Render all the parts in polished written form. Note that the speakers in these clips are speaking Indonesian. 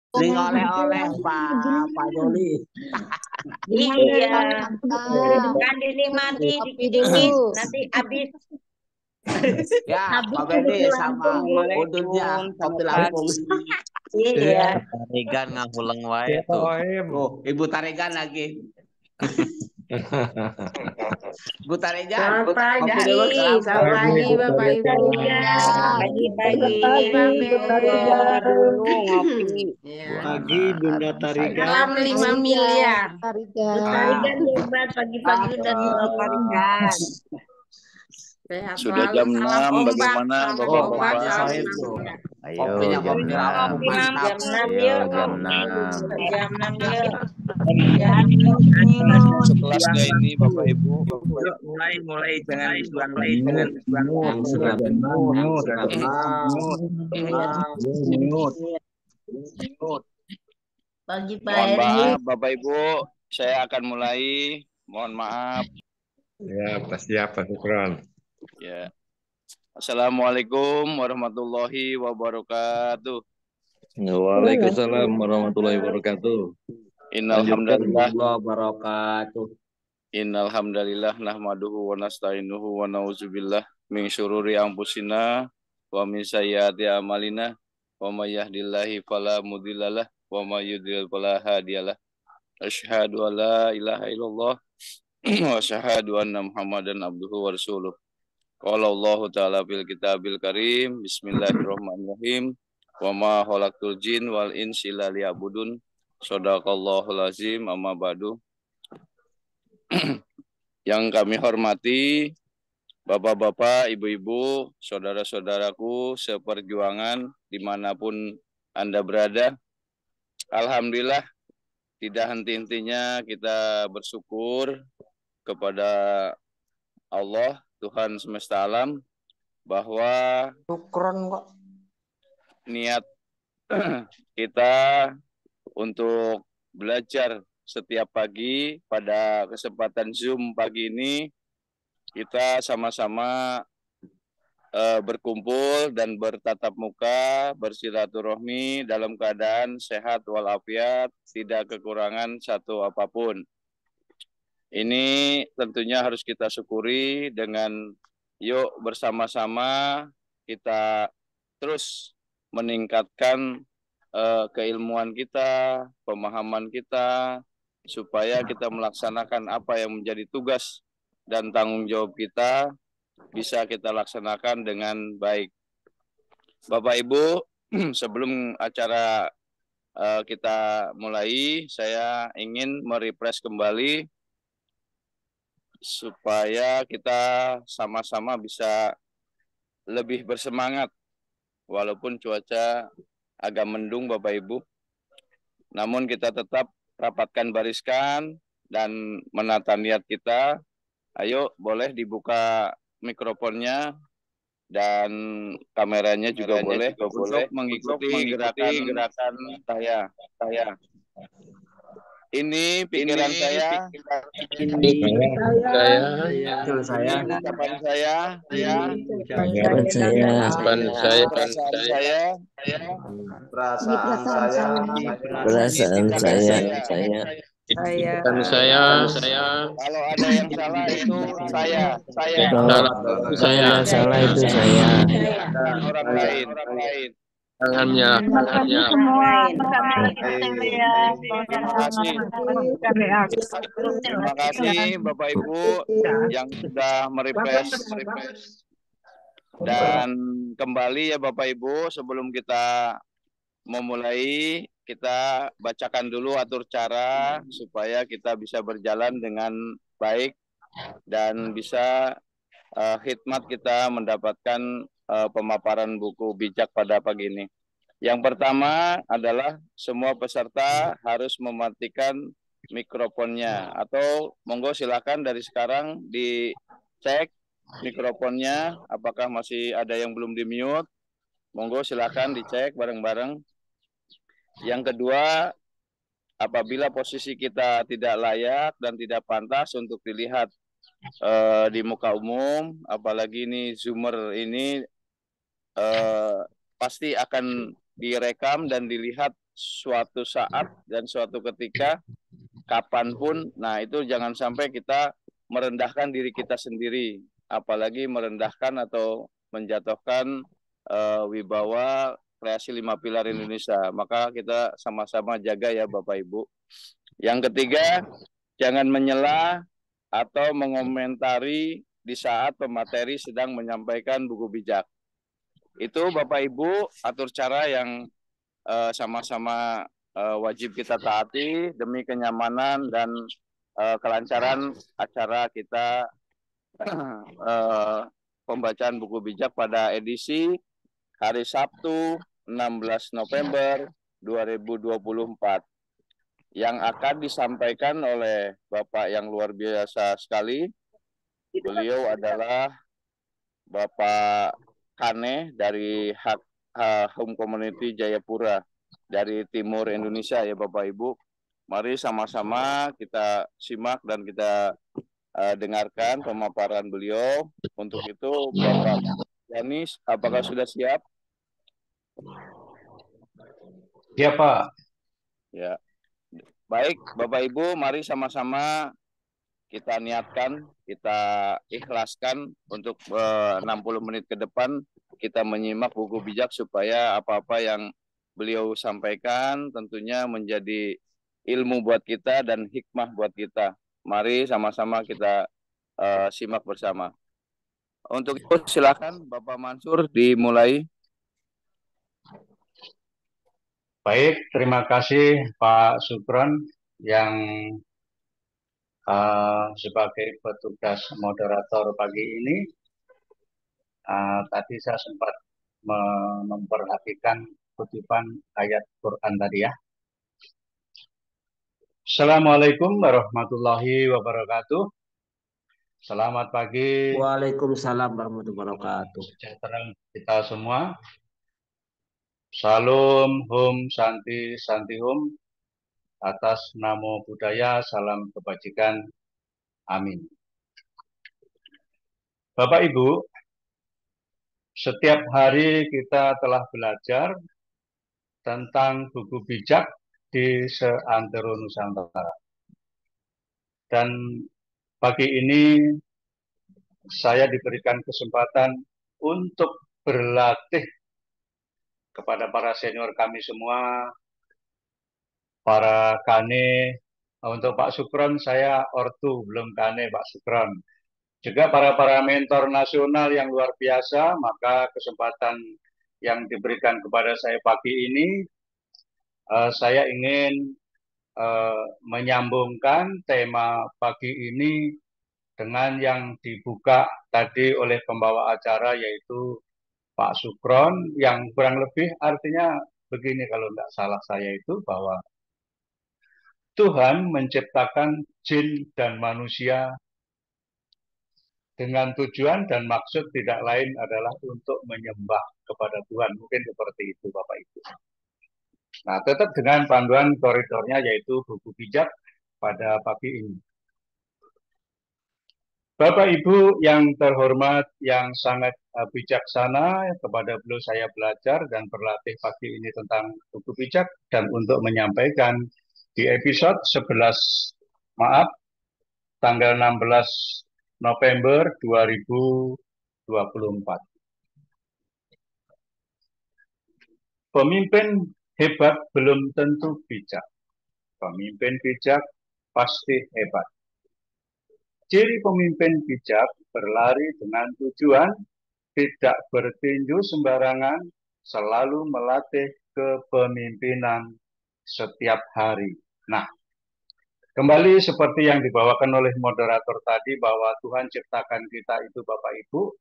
Beli oleh-oleh Pak Joli. Iya, Mantap. kan dinikmati Kopi dikit-dikit, dulu. nanti habis. Ya, Habis Pak udah Benny ke sama Lampung, Bu. Udunnya Assalamualaikum, kopi selamat Lampung. pagi. Iya. Tarigan ngahulang wae Siapa tuh. OM? Oh, Ibu Taregan lagi. Ibu Taregan, Selamat kopi pagi, dulu ke Lampung. Selamat pagi Ibu Bapak Bu Ibu. Tarigan. Tarigan. Pagi-pagi, Pagi Pak Bunda Ben. dulu ngopi. Ya. Pagi Bunda Tarigan. Salam 5 miliar. Tarigan. Bu Tarigan hebat, pagi-pagi udah Bu Tarigan. Sehat Sudah selalu, jam salam 6, ombak, bagaimana salam Oh, Pak ombak, Haji Bapak-Bapak? salam Sohib tuh. semangat. Ayo Kopinya jam kopi Yuk, 6. Lampung ngopi Mam, mantap. jam 6 Ayo yuk. jam 6. Jam 6 yuk. Dan Sehat yuk, yuk. sekelasnya ini Bapak Ibu, Yuk, mulai jangan isbuan Yang sudah tenang, sudah tenang. Pagi Pak mohon Heri. maaf Bapak Ibu, saya akan mulai. Mohon maaf. Ya, pasti apa syukron. Ya. Assalamualaikum warahmatullahi wabarakatuh. Waalaikumsalam warahmatullahi wabarakatuh. Innalhamdalillah, Wabarakatuh. innalhamdalillah nahmaduhu wa nasta'inuhu wa na'udzubillah min syururi anfusina wa min sayyiati a'malina wa may yahdihillahu fala mudhillalah wa may yudhlil fala hadiyalah. Asyhadu an la ilaha illallah wa asyhadu anna Muhammadan abduhu wa rasuluh. Qala Allah ta'ala fil kitabil karim, bismillahirrahmanirrahim. Wa ma khalaqtul jin wal insa illa liya'budun. Shadaqallahul azim, amma ba'du. Yang kami hormati Bapak-bapak, Ibu-ibu, saudara-saudaraku seperjuangan dimanapun Anda berada. Alhamdulillah, tidak henti-hentinya kita bersyukur kepada Allah, Tuhan semesta alam, bahwa Syukron kok. niat kita untuk belajar setiap pagi pada kesempatan Zoom pagi ini, kita sama-sama berkumpul dan bertatap muka, bersilaturahmi dalam keadaan sehat walafiat, tidak kekurangan satu apapun. Ini tentunya harus kita syukuri dengan yuk bersama-sama kita terus meningkatkan keilmuan kita, pemahaman kita, supaya kita melaksanakan apa yang menjadi tugas dan tanggung jawab kita bisa kita laksanakan dengan baik. Bapak Ibu, sebelum acara kita mulai, saya ingin merefresh kembali supaya kita sama-sama bisa lebih bersemangat walaupun cuaca agak mendung Bapak Ibu. Namun kita tetap rapatkan bariskan dan menata niat kita. Ayo boleh dibuka mikrofonnya dan kameranya juga boleh untuk mengikuti gerakan saya. Ini pikiran saya, Saya, Betul saya. ucapan saya, Kapan saya? perasaan saya, Perasaan saya. Perasaan saya. kalau ada yang salah itu saya. Kalau saya ada salah itu saya. Dan orang lain. Semua bersama Terima kasih. Terima kasih Bapak Ibu yang sudah merefresh. Dan kembali ya Bapak Ibu, sebelum kita memulai, kita bacakan dulu atur cara supaya kita bisa berjalan dengan baik dan bisa khidmat kita mendapatkan pemaparan buku bijak pada pagi ini. Yang pertama adalah semua peserta harus mematikan mikrofonnya, atau monggo silakan dari sekarang dicek mikrofonnya apakah masih ada yang belum di mute. Monggo silakan dicek bareng-bareng. Yang kedua, apabila posisi kita tidak layak dan tidak pantas untuk dilihat di muka umum, apalagi ini Zoomer ini pasti akan direkam dan dilihat suatu saat dan suatu ketika, kapanpun. Nah, itu jangan sampai kita merendahkan diri kita sendiri, apalagi merendahkan atau menjatuhkan wibawa kreasi 5 pilar Indonesia. Maka kita sama-sama jaga ya Bapak Ibu. Yang ketiga, jangan menyela atau mengomentari di saat pemateri sedang menyampaikan buku bijak. Itu Bapak Ibu atur cara yang sama-sama wajib kita taati demi kenyamanan dan kelancaran acara kita pembacaan buku bijak pada edisi hari Sabtu 16 November 2024 yang akan disampaikan oleh Bapak yang luar biasa sekali. Beliau adalah Bapak Kane dari Home Community Jayapura dari Timur Indonesia ya Bapak Ibu. Mari sama-sama kita simak dan kita dengarkan pemaparan beliau. Untuk itu Bapak Yanis, apakah sudah siap? Siap Pak. Ya. Baik Bapak Ibu, mari sama-sama kita niatkan, kita ikhlaskan untuk 60 menit ke depan kita menyimak buku bijak supaya apa-apa yang beliau sampaikan tentunya menjadi ilmu buat kita dan hikmah buat kita. Mari sama-sama kita simak bersama. Untuk itu silakan Bapak Mansur dimulai. Baik, terima kasih Pak Sukron yang sebagai petugas moderator pagi ini. Tadi saya sempat memperhatikan kutipan ayat Quran tadi ya. Assalamualaikum warahmatullahi wabarakatuh. Selamat pagi. Waalaikumsalam warahmatullahi wabarakatuh. Sejahtera kita semua. Salam, Hum, Santi, Santi Hum. Atas namo Buddhaya, salam kebajikan. Amin. Bapak Ibu, setiap hari kita telah belajar tentang buku bijak di seantero Nusantara. Dan pagi ini saya diberikan kesempatan untuk berlatih kepada para senior kami semua, para kane. Untuk Pak Sukron saya ortu, belum kane Pak Sukron. Juga para mentor nasional yang luar biasa, maka kesempatan yang diberikan kepada saya pagi ini, saya ingin menyambungkan tema pagi ini dengan yang dibuka tadi oleh pembawa acara yaitu Pak Sukron, yang kurang lebih artinya begini kalau tidak salah saya itu, bahwa Tuhan menciptakan jin dan manusia dengan tujuan dan maksud tidak lain adalah untuk menyembah kepada Tuhan. Mungkin seperti itu Bapak Ibu. Nah, tetap dengan panduan koridornya yaitu buku bijak pada pagi ini. Bapak Ibu yang terhormat, yang sangat bijaksana, kepada beliau saya belajar dan berlatih pagi ini tentang buku bijak dan untuk menyampaikan di episode 11, tanggal 16 November 2024. Pemimpin hebat belum tentu bijak. Pemimpin bijak pasti hebat. Ciri pemimpin bijak berlari dengan tujuan, tidak bertinju sembarangan, selalu melatih kepemimpinan setiap hari. Nah, kembali seperti yang dibawakan oleh moderator tadi, bahwa Tuhan ciptakan kita itu Bapak Ibu,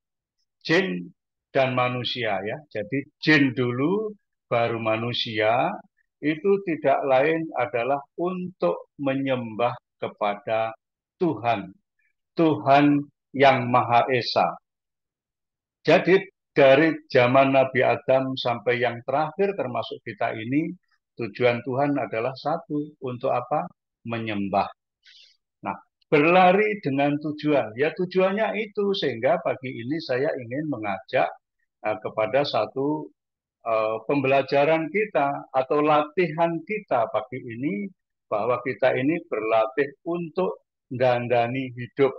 jin dan manusia ya. Jadi jin dulu, baru manusia, itu tidak lain adalah untuk menyembah kepada Tuhan. Tuhan yang Maha Esa. Jadi dari zaman Nabi Adam sampai yang terakhir termasuk kita ini, tujuan Tuhan adalah satu, untuk apa? Menyembah. Nah, berlari dengan tujuan. Ya tujuannya itu, sehingga pagi ini saya ingin mengajak kepada satu pembelajaran kita atau latihan kita pagi ini bahwa kita ini berlatih untuk dandani hidup,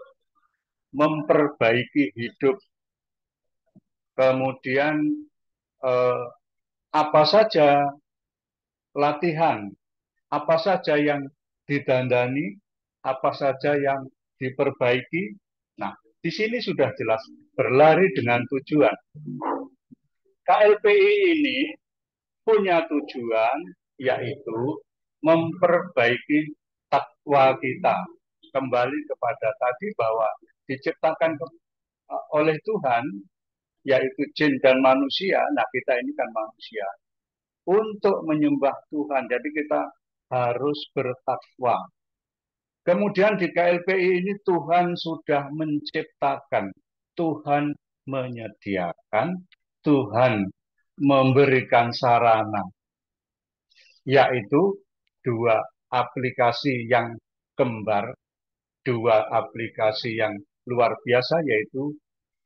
memperbaiki hidup. Kemudian apa saja latihan, apa saja yang didandani, apa saja yang diperbaiki. Nah, di sini sudah jelas berlari dengan tujuan. KLPI ini punya tujuan yaitu memperbaiki takwa kita. Kembali kepada tadi bahwa diciptakan oleh Tuhan, yaitu jin dan manusia. Nah, kita ini kan manusia. Untuk menyembah Tuhan, jadi kita harus bertakwa. Kemudian di KLPI ini Tuhan sudah menciptakan, Tuhan menyediakan, Tuhan memberikan sarana, yaitu dua aplikasi yang kembar, dua aplikasi yang luar biasa, yaitu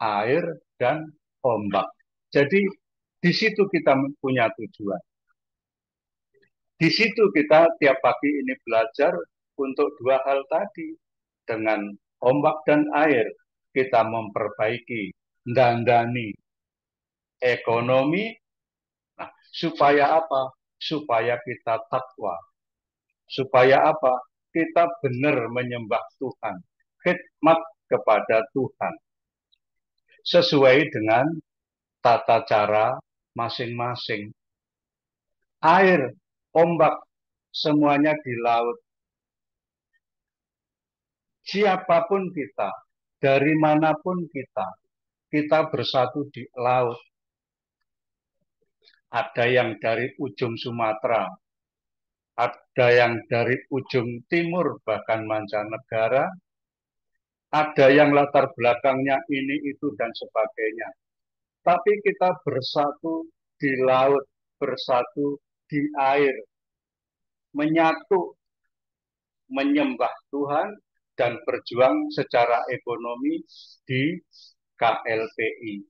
air dan ombak. Jadi di situ kita punya tujuan. Di situ kita tiap pagi ini belajar untuk dua hal tadi. Dengan ombak dan air kita memperbaiki, dandani ekonomi. Nah, supaya apa? Supaya kita takwa. Supaya apa? Kita benar menyembah Tuhan. Khidmat kepada Tuhan. Sesuai dengan tata cara masing-masing. Air, ombak, semuanya di laut. Siapapun kita, dari manapun kita bersatu di laut. Ada yang dari ujung Sumatera, ada yang dari ujung timur, bahkan mancanegara, ada yang latar belakangnya ini, itu, dan sebagainya. Tapi kita bersatu di laut, bersatu di air, menyatu, menyembah Tuhan, dan berjuang secara ekonomi di KLPI.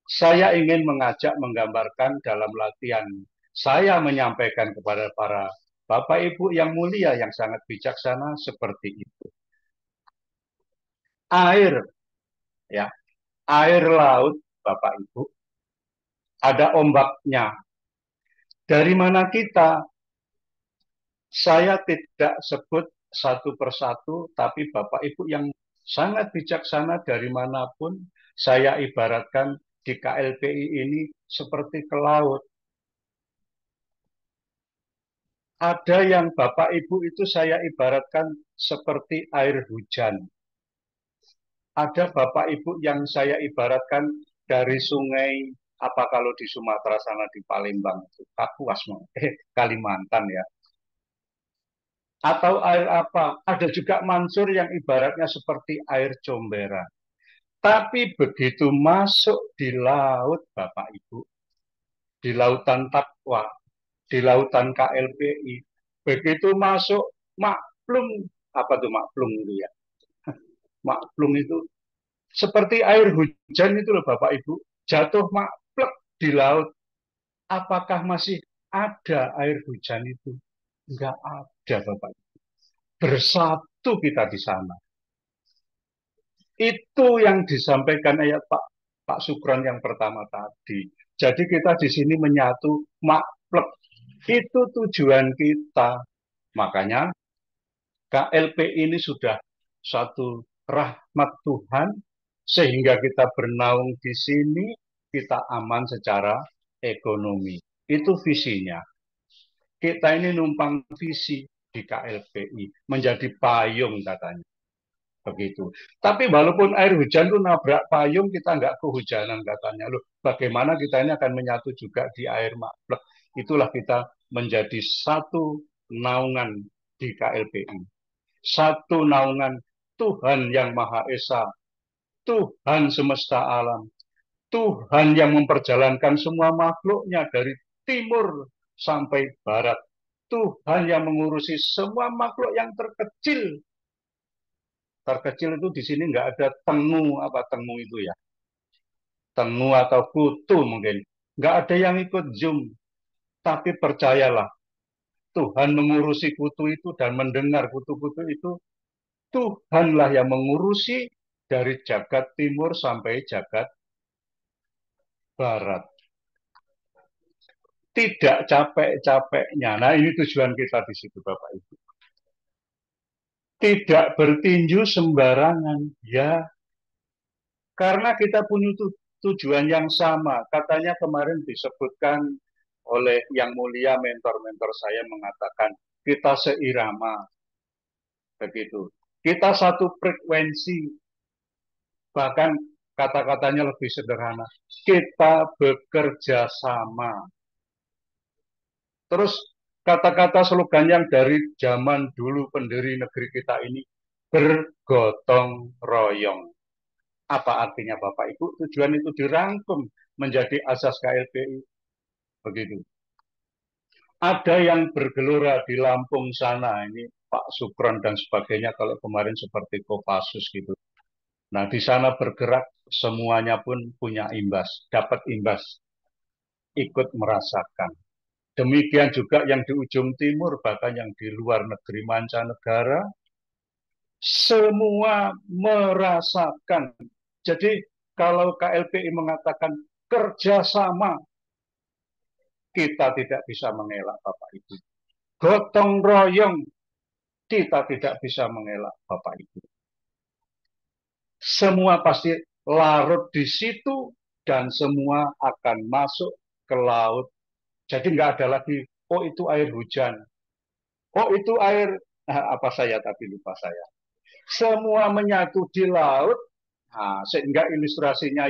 Saya ingin mengajak menggambarkan dalam latihan. Saya menyampaikan kepada para Bapak Ibu yang mulia, yang sangat bijaksana seperti itu. Air, ya, air laut, Bapak Ibu, ada ombaknya. Dari mana kita? Saya tidak sebut satu persatu, tapi Bapak Ibu yang sangat bijaksana dari manapun, saya ibaratkan di KLPI ini seperti ke laut. Ada yang Bapak Ibu itu saya ibaratkan seperti air hujan. Ada Bapak Ibu yang saya ibaratkan dari sungai, apa kalau di Sumatera sana di Palembang, Kapuas, Kalimantan ya. Atau air apa? Ada juga mansur yang ibaratnya seperti air comberan. Tapi begitu masuk di laut, Bapak Ibu, di lautan takwa, di lautan KLPI, begitu masuk maklum, apa tuh maklum itu ya? Maklum itu seperti air hujan itu loh Bapak Ibu, jatuh maklum di laut. Apakah masih ada air hujan itu? Enggak ada Bapak Ibu. Bersatu kita di sana. Itu yang disampaikan ayat Pak Sukron yang pertama tadi. Jadi kita di sini menyatu maklum. Itu tujuan kita. Makanya KLP ini sudah satu rahmat Tuhan sehingga kita bernaung di sini, kita aman secara ekonomi. Itu visinya. Kita ini numpang visi di KLPI, menjadi payung katanya. Begitu. Tapi walaupun air hujan itu nabrak payung, kita nggak kehujanan katanya. Loh, bagaimana kita ini akan menyatu juga di air maklek. Itulah kita menjadi satu naungan di KLPI. Satu naungan Tuhan yang Maha Esa, Tuhan semesta alam, Tuhan yang memperjalankan semua makhluknya dari timur sampai barat, Tuhan yang mengurusi semua makhluk yang terkecil. Terkecil itu di sini nggak ada tengu, apa tengu itu ya, tengu atau kutu mungkin. nggak ada yang ikut Zoom. Tapi percayalah, Tuhan mengurusi kutu itu dan mendengar kutu-kutu itu. Tuhanlah yang mengurusi dari jagat timur sampai jagat barat. Tidak capek-capeknya. Nah, ini tujuan kita di situ, Bapak Ibu. Tidak bertinju sembarangan, ya. Karena kita punya tujuan yang sama. Katanya kemarin disebutkan oleh yang mulia mentor-mentor saya mengatakan, kita seirama. Begitu. Kita satu frekuensi. Bahkan kata-katanya lebih sederhana. Kita bekerja sama. Terus kata-kata slogan yang dari zaman dulu pendiri negeri kita ini, bergotong royong. Apa artinya Bapak Ibu? Tujuan itu dirangkum menjadi asas KLPI. Begitu. Ada yang bergelora di Lampung sana, ini Pak Sukron dan sebagainya, kalau kemarin seperti Kopassus gitu. Nah, di sana bergerak, semuanya pun punya imbas, dapat imbas, ikut merasakan. Demikian juga yang di ujung timur, bahkan yang di luar negeri mancanegara, semua merasakan. Jadi kalau KLPI mengatakan kerjasama, kita tidak bisa mengelak Bapak Ibu. Gotong royong, kita tidak bisa mengelak Bapak Ibu. Semua pasti larut di situ dan semua akan masuk ke laut. Jadi nggak ada lagi, oh itu air hujan, oh itu air, apa saya tapi lupa saya. Semua menyatu di laut, nah, sehingga ilustrasinya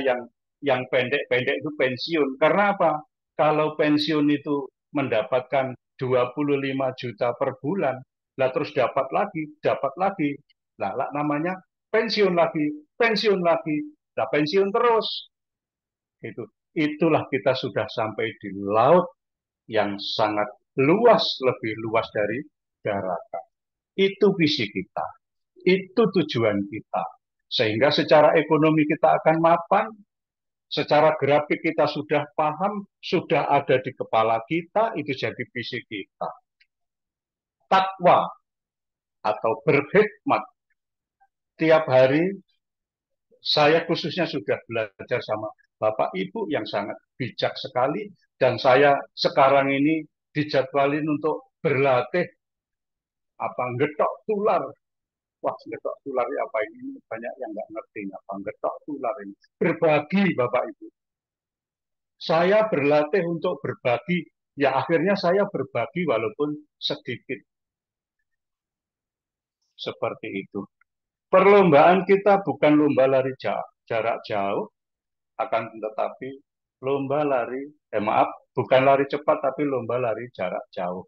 yang pendek-pendek itu pensiun. Karena apa? Kalau pensiun itu mendapatkan 25 juta per bulan, lah terus dapat lagi. Lah namanya pensiun lagi, lah pensiun terus. Itulah kita sudah sampai di laut yang sangat luas, lebih luas dari daratan. Itu visi kita, itu tujuan kita. Sehingga secara ekonomi kita akan mapan, secara grafik kita sudah paham, sudah ada di kepala kita, itu jadi visi kita. Takwa atau berhikmat. Tiap hari saya khususnya sudah belajar sama Bapak Ibu yang sangat bijak sekali, dan saya sekarang ini dijadwalin untuk berlatih getok tular. Wah, getok tular ya apa ini? Banyak yang nggak ngerti apa getok tular ini. Berbagi, Bapak Ibu. Saya berlatih untuk berbagi, ya akhirnya saya berbagi walaupun sedikit. Seperti itu. Perlombaan kita bukan lomba lari jarak jauh, akan tetapi lomba lari, bukan lari cepat, tapi lomba lari jarak jauh.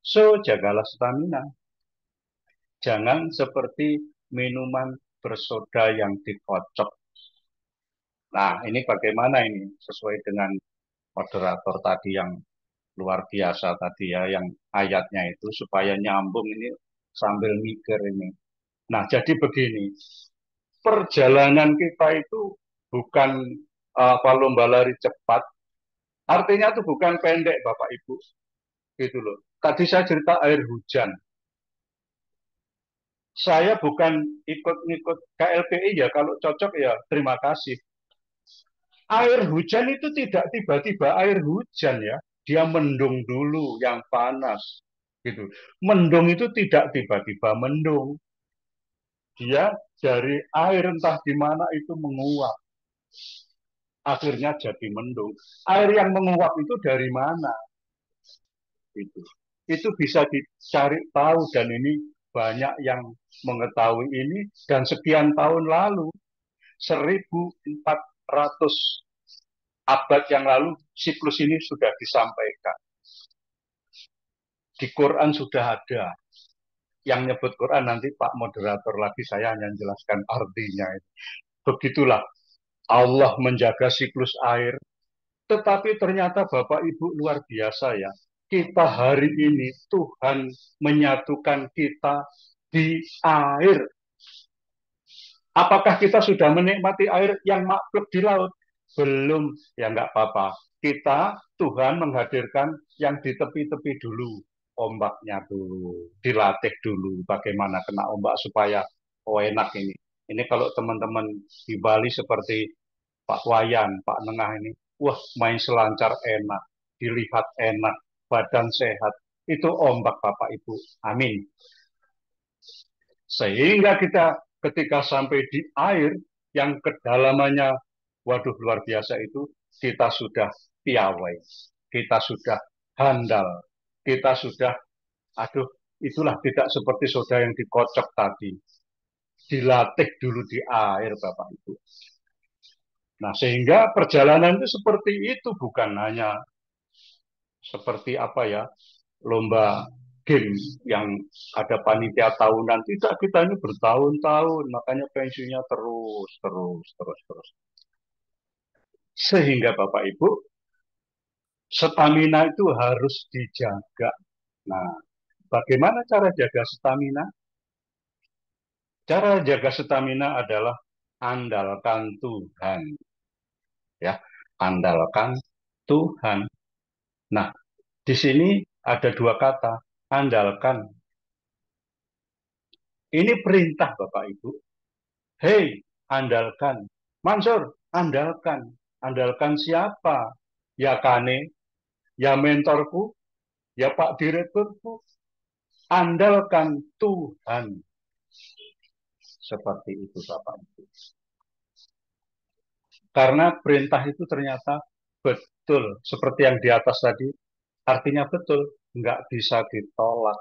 So, jagalah stamina. Jangan seperti minuman bersoda yang dikocok. Nah, ini bagaimana ini? Sesuai dengan moderator tadi yang luar biasa tadi ya, yang ayatnya itu supaya nyambung ini sambil mikir ini. Nah, jadi begini, perjalanan kita itu bukan lomba lari cepat, artinya itu bukan pendek Bapak Ibu, gitu loh. Tadi saya cerita air hujan. Saya bukan ikut-ikut KLPI ya, kalau cocok ya terima kasih. Air hujan itu tidak tiba-tiba air hujan ya, dia mendung dulu yang panas, gitu. Mendung itu tidak tiba-tiba mendung. Dia dari air entah di mana itu menguap. Akhirnya jadi mendung. Air yang menguap itu dari mana? Itu bisa dicari tahu, dan ini banyak yang mengetahui ini, dan sekian tahun lalu, 1400 abad yang lalu, siklus ini sudah disampaikan. Di Quran sudah ada. Yang nyebut Quran nanti Pak Moderator lagi, saya hanya menjelaskan artinya. Begitulah Allah menjaga siklus air. Tetapi ternyata Bapak Ibu luar biasa ya. Kita hari ini Tuhan menyatukan kita di air. Apakah kita sudah menikmati air yang makhluk di laut? Belum, ya nggak apa-apa. Tuhan menghadirkan yang di tepi-tepi dulu, ombaknya dulu, dilatih dulu bagaimana kena ombak supaya enak ini. Ini kalau teman-teman di Bali seperti Pak Wayan, Pak Nengah ini, wah main selancar enak, dilihat enak, badan sehat, itu ombak Bapak Ibu. Amin. Sehingga kita ketika sampai di air yang kedalamannya, waduh luar biasa itu, kita sudah piawai, kita sudah handal, kita sudah, aduh itulah tidak seperti soda yang dikocok tadi. Dilatih dulu di air Bapak Ibu. Nah sehingga perjalanan itu seperti itu, bukan hanya seperti apa ya, lomba game yang ada panitia tahunan. Tidak, kita ini bertahun-tahun, makanya pensiunnya terus. Sehingga Bapak Ibu, stamina itu harus dijaga. Nah, bagaimana cara jaga stamina? Cara jaga stamina adalah andalkan Tuhan. Ya, andalkan Tuhan. Nah, di sini ada dua kata, andalkan. Ini perintah Bapak Ibu. Hei, andalkan. Mansur, andalkan. Andalkan siapa? Ya Kane, ya mentorku, ya Pak Direkturku. Andalkan Tuhan. Seperti itu Bapak Ibu. Karena perintah itu ternyata betul. Seperti yang di atas tadi, artinya betul. Nggak bisa ditolak.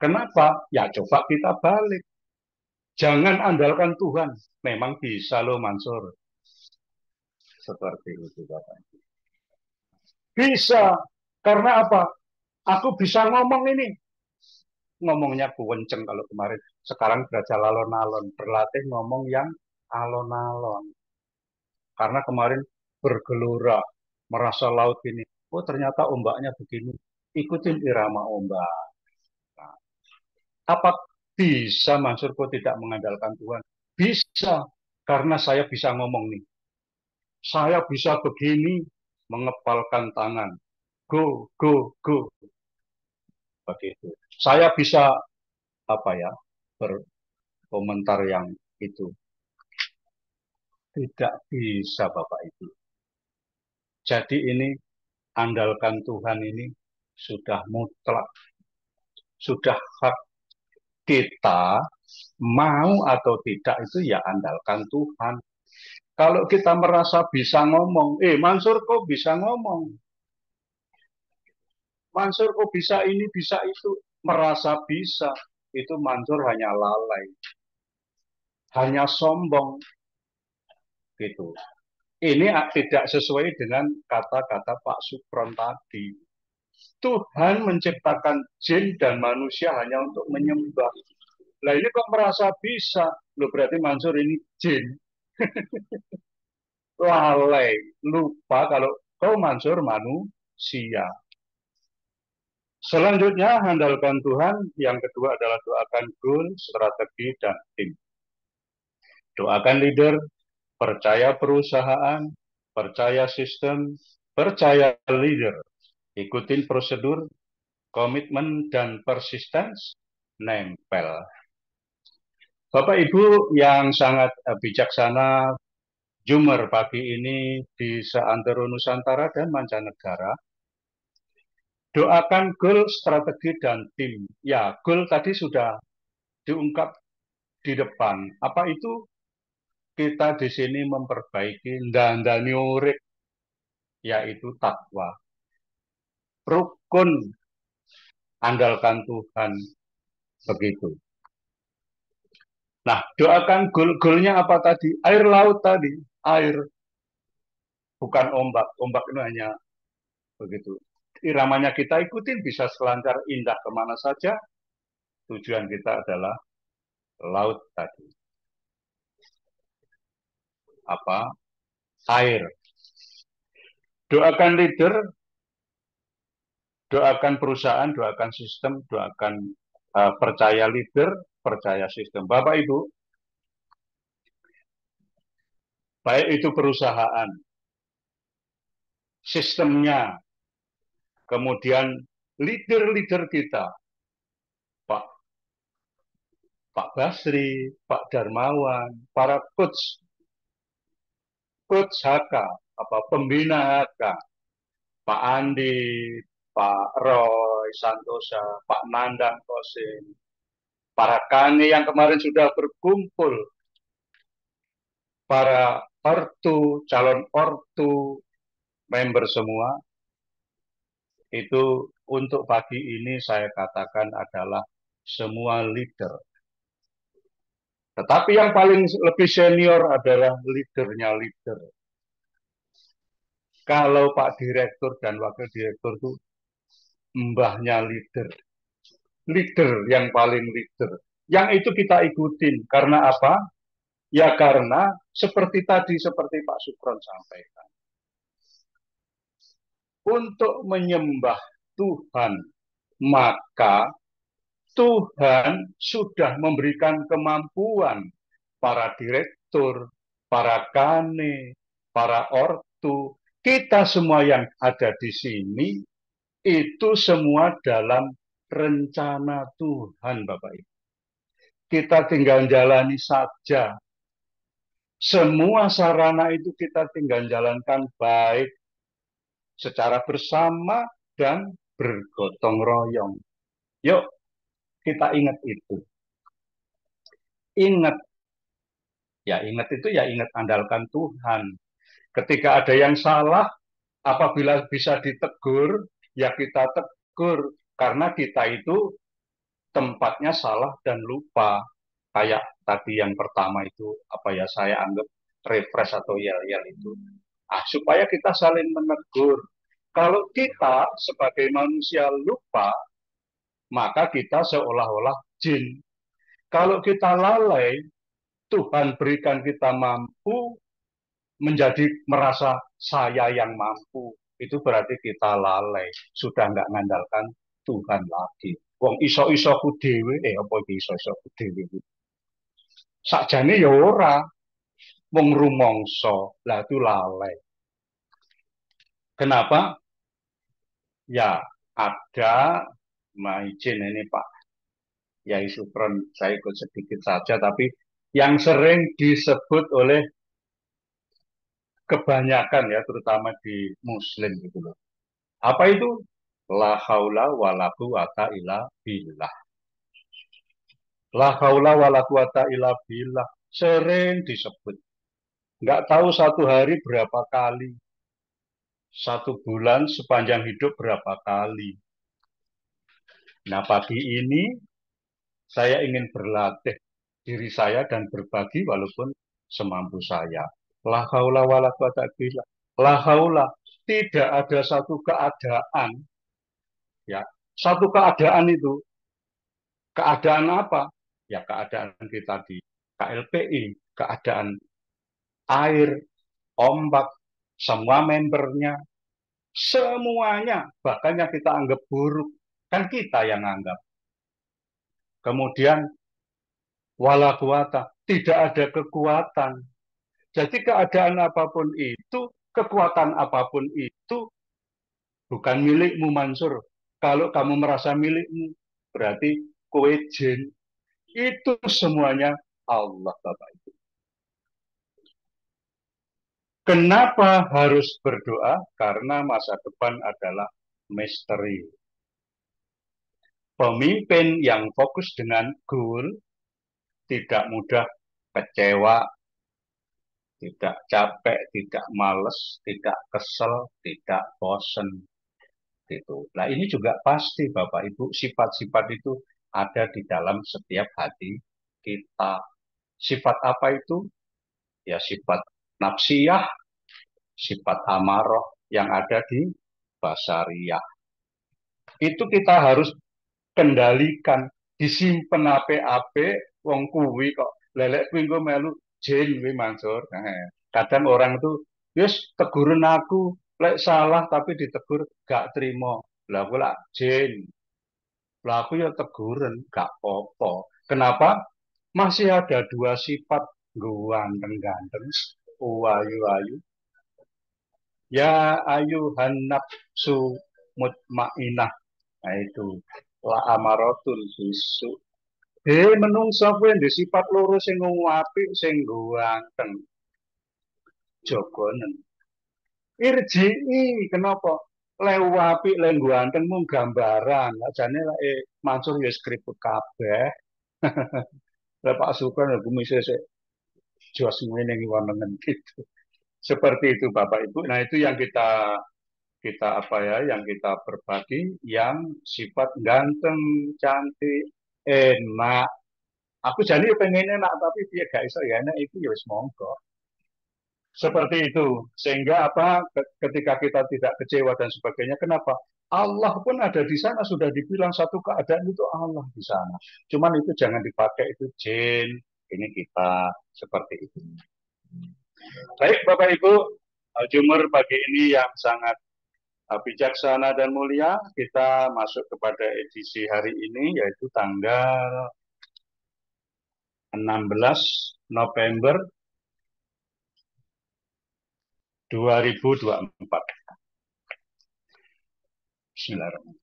Kenapa? Ya coba kita balik. Jangan andalkan Tuhan. Memang bisa loh Mansur. Seperti itu Bapak Ibu. Bisa. Karena apa? Aku bisa ngomong ini. Ngomongnya kewenceng kalau kemarin. Sekarang belajar alon-alon. Berlatih ngomong yang alon-alon. Karena kemarin bergelora. Merasa laut ini. Oh ternyata ombaknya begini. Ikutin irama ombak. Nah, apa bisa Mansur kok tidak mengandalkan Tuhan? Bisa. Karena saya bisa ngomong nih. Saya bisa begini. Mengepalkan tangan. Go, go, go. Begitu. Saya bisa apa ya, berkomentar yang itu. Tidak bisa Bapak Ibu. Jadi ini andalkan Tuhan ini sudah mutlak. Sudah hak kita, mau atau tidak itu ya andalkan Tuhan. Kalau kita merasa bisa ngomong, Mansur kok bisa ngomong? Mansur kok bisa ini, bisa itu? Merasa bisa, itu Mansur hanya lalai. Hanya sombong. Gitu. Ini tidak sesuai dengan kata-kata Pak Supron tadi. Tuhan menciptakan jin dan manusia hanya untuk menyembah. Nah ini kok merasa bisa? Loh berarti Mansur ini jin. Lalai, lupa kalau kau Mansur manusia. Selanjutnya, handalkan Tuhan. Yang kedua adalah doakan goal, strategi, dan tim. Doakan leader, percaya perusahaan, percaya sistem, percaya leader. Ikutin prosedur, komitmen, dan persistence, nempel. Bapak Ibu yang sangat bijaksana, Jumer pagi ini di seantero Nusantara dan mancanegara, doakan goal, strategi, dan tim. Ya, goal tadi sudah diungkap di depan. Apa itu? Kita di sini memperbaiki dandani urip, yaitu takwa. Rukun, andalkan Tuhan. Begitu. Nah, doakan goal-goalnya apa tadi? Air laut tadi. Air. Bukan ombak. Ombak itu hanya begitu. Iramanya kita ikutin, bisa selancar indah kemana saja. Tujuan kita adalah laut tadi. Apa? Air. Doakan leader, doakan perusahaan, doakan sistem, doakan percaya leader, percaya sistem. Bapak Ibu, baik itu perusahaan, sistemnya, kemudian leader-leader kita, Pak Basri, Pak Darmawan, para coach HK, pembina HK, Pak Andi, Pak Roy Santosa, Pak Nandang Kosim, para kani yang kemarin sudah berkumpul, para ortu, calon ortu, member semua, itu untuk pagi ini saya katakan adalah semua leader. Tetapi yang paling lebih senior adalah leadernya leader. Kalau Pak Direktur dan Wakil Direktur itu mbahnya leader. Leader yang paling leader. Yang itu kita ikutin. Karena apa? Ya karena seperti tadi, seperti Pak Sukron sampaikan. Untuk menyembah Tuhan, maka Tuhan sudah memberikan kemampuan para direktur, para kane, para ortu, kita semua yang ada di sini, itu semua dalam rencana Tuhan, Bapak Ibu. Kita tinggal jalani saja. Semua sarana itu kita tinggal jalankan baik secara bersama dan bergotong royong. Yuk, kita ingat itu. Ingat. Ya ingat itu ya ingat andalkan Tuhan. Ketika ada yang salah, apabila bisa ditegur, ya kita tegur. Karena kita itu tempatnya salah dan lupa. Kayak tadi yang pertama itu, saya anggap refresh atau yel-yel itu. Supaya kita saling menegur. Kalau kita sebagai manusia lupa, maka kita seolah-olah jin. Kalau kita lalai, Tuhan berikan kita mampu menjadi merasa saya yang mampu. Itu berarti kita lalai. Sudah nggak ngandalkan Tuhan lagi. Wong iso-isoku dewe, apa iso-isoku dewe? Sakjane ya ora. Wong rumangsa, lah itu lalai. Kenapa? Ya, ada izin ini Pak Yai Supron, saya ikut sedikit saja, tapi yang sering disebut oleh kebanyakan ya, terutama di Muslim gitu loh. Apa itu? La haula wa la quwata illa billah. La haula wa la quwata illa billah. Sering disebut. Nggak tahu satu hari berapa kali. Satu bulan sepanjang hidup berapa kali. Nah, pagi ini saya ingin berlatih diri saya dan berbagi walaupun semampu saya. La haula wa la quwata illa billah. La haula, tidak ada satu keadaan, ya, satu keadaan itu, keadaan apa? Ya keadaan kita di KLPI, keadaan air, ombak, semua membernya, semuanya, bahkan yang kita anggap buruk, kan kita yang anggap. Kemudian, wala quwata, tidak ada kekuatan. Jadi keadaan apapun itu, kekuatan apapun itu, bukan milikmu Mansur. Kalau kamu merasa milikmu, berarti kowe jin. Itu semuanya Allah Bapak Ibu. Kenapa harus berdoa? Karena masa depan adalah misteri. Pemimpin yang fokus dengan goal tidak mudah kecewa, tidak capek, tidak males, tidak kesel, tidak bosen. Gitu. Nah ini juga pasti Bapak Ibu, sifat-sifat itu ada di dalam setiap hati kita. Sifat apa itu? Ya sifat nafsiyah, sifat amarah yang ada di basariyah. Itu kita harus kendalikan, disimpen ape-ape, wong kuwi kok lelek kuwi engko melu jin kuwi Mansur. Kadang orang itu, "Wis teguren aku, lek salah tapi ditegur gak terima." Lah aku lak jin. Lah aku ya teguren, gak apa-apa. Kenapa? Masih ada dua sifat, ganteng-ganteng, ayu-ayu. Ya ayuhan nafsu mutmainah. Nah itu la amaratun bisu. Menungso kuwi ndek sifat loro sing apik sing ganteng. Jogonen. Irji'i kenapa? Lew apik le ganteng mung gambaran. Ajane lek Mansur ya skriput kabeh. Lah Pak Sukron aku misal jos ngene iki wonengen gitu. Seperti itu Bapak Ibu. Nah, itu yang kita apa ya, yang kita berbagi, yang sifat ganteng, cantik, enak. Aku jadi pengen enak, tapi dia gak iso ya enak itu ya wis monggo. Seperti itu. Sehingga apa ketika kita tidak kecewa dan sebagainya, kenapa? Allah pun ada di sana, sudah dibilang satu keadaan itu Allah di sana. Cuman itu jangan dipakai itu jin, ini kita seperti itu. Baik Bapak Ibu, Jumur pagi ini yang sangat bijaksana dan mulia, kita masuk kepada edisi hari ini yaitu tanggal 16 November 2024. Bismillahirrahmanirrahim.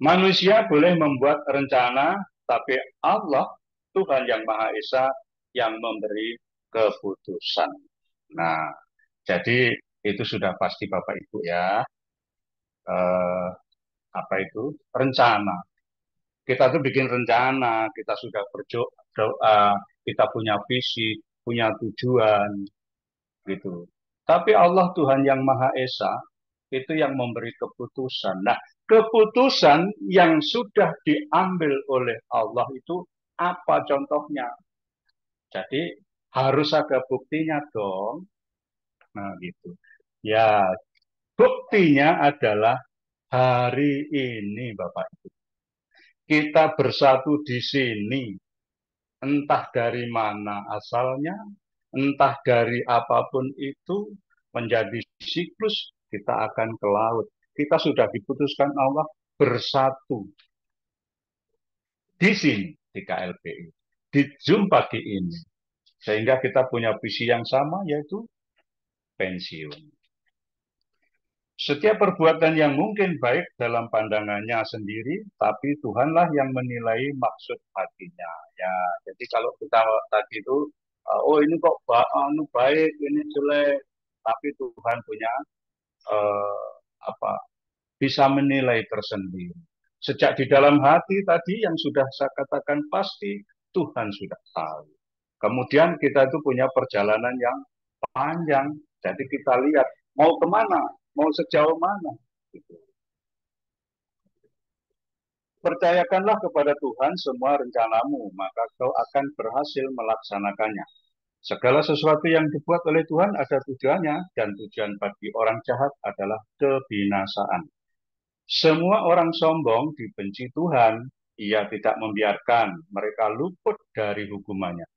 Manusia boleh membuat rencana, tapi Allah, Tuhan yang Maha Esa, yang memberi keputusan. Nah, jadi itu sudah pasti Bapak Ibu ya. Apa itu? Rencana. Kita tuh bikin rencana, kita sudah berdoa, kita punya visi, punya tujuan, gitu. Tapi Allah Tuhan yang Maha Esa, itu yang memberi keputusan. Nah, keputusan yang sudah diambil oleh Allah itu apa contohnya? Jadi harus ada buktinya dong. Nah, gitu. Ya, buktinya adalah hari ini, Bapak Ibu. Kita bersatu di sini, entah dari mana asalnya, entah dari apapun itu, menjadi siklus, kita akan ke laut. Kita sudah diputuskan Allah bersatu di sini, di KLPI, di Zoom pagi ini. Sehingga kita punya visi yang sama, yaitu pensiun. Setiap perbuatan yang mungkin baik dalam pandangannya sendiri, tapi Tuhanlah yang menilai maksud hatinya. Ya, jadi kalau kita tadi itu, oh ini kok baik, ini jelek, tapi Tuhan punya bisa menilai tersendiri. Sejak di dalam hati tadi yang sudah saya katakan pasti Tuhan sudah tahu. Kemudian kita itu punya perjalanan yang panjang, jadi kita lihat mau kemana, mau sejauh mana. Gitu. Percayakanlah kepada Tuhan semua rencanamu, maka kau akan berhasil melaksanakannya. Segala sesuatu yang dibuat oleh Tuhan ada tujuannya, dan tujuan bagi orang jahat adalah kebinasaan. Semua orang sombong dibenci Tuhan, ia tidak membiarkan mereka luput dari hukumannya.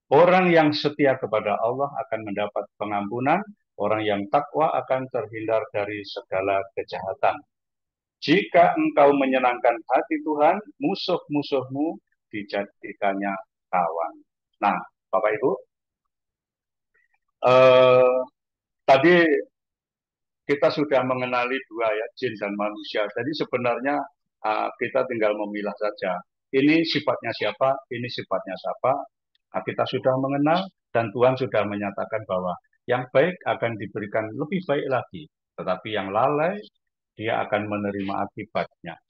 Orang yang setia kepada Allah akan mendapat pengampunan, orang yang takwa akan terhindar dari segala kejahatan. Jika engkau menyenangkan hati Tuhan, musuh-musuhmu dijadikannya kawan. Nah, Bapak Ibu, tadi kita sudah mengenali dua ya, jin dan manusia. Jadi sebenarnya kita tinggal memilah saja. Ini sifatnya siapa, ini sifatnya siapa. Nah, kita sudah mengenal dan Tuhan sudah menyatakan bahwa yang baik akan diberikan lebih baik lagi. Tetapi yang lalai, dia akan menerima akibatnya.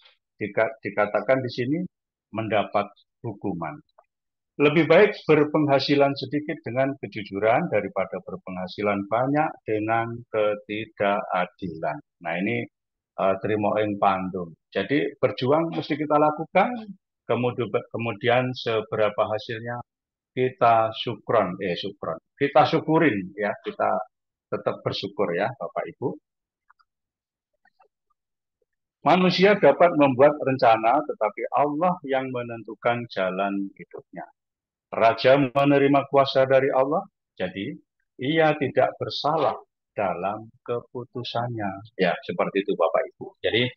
Dikatakan di sini mendapat hukuman. Lebih baik berpenghasilan sedikit dengan kejujuran daripada berpenghasilan banyak dengan ketidakadilan. Nah ini terima yang pandum. Jadi berjuang mesti kita lakukan, kemudian seberapa hasilnya kita kita syukurin ya, kita tetap bersyukur ya Bapak Ibu. Manusia dapat membuat rencana, tetapi Allah yang menentukan jalan hidupnya. Raja menerima kuasa dari Allah, jadi ia tidak bersalah dalam keputusannya. Ya, seperti itu Bapak Ibu. Jadi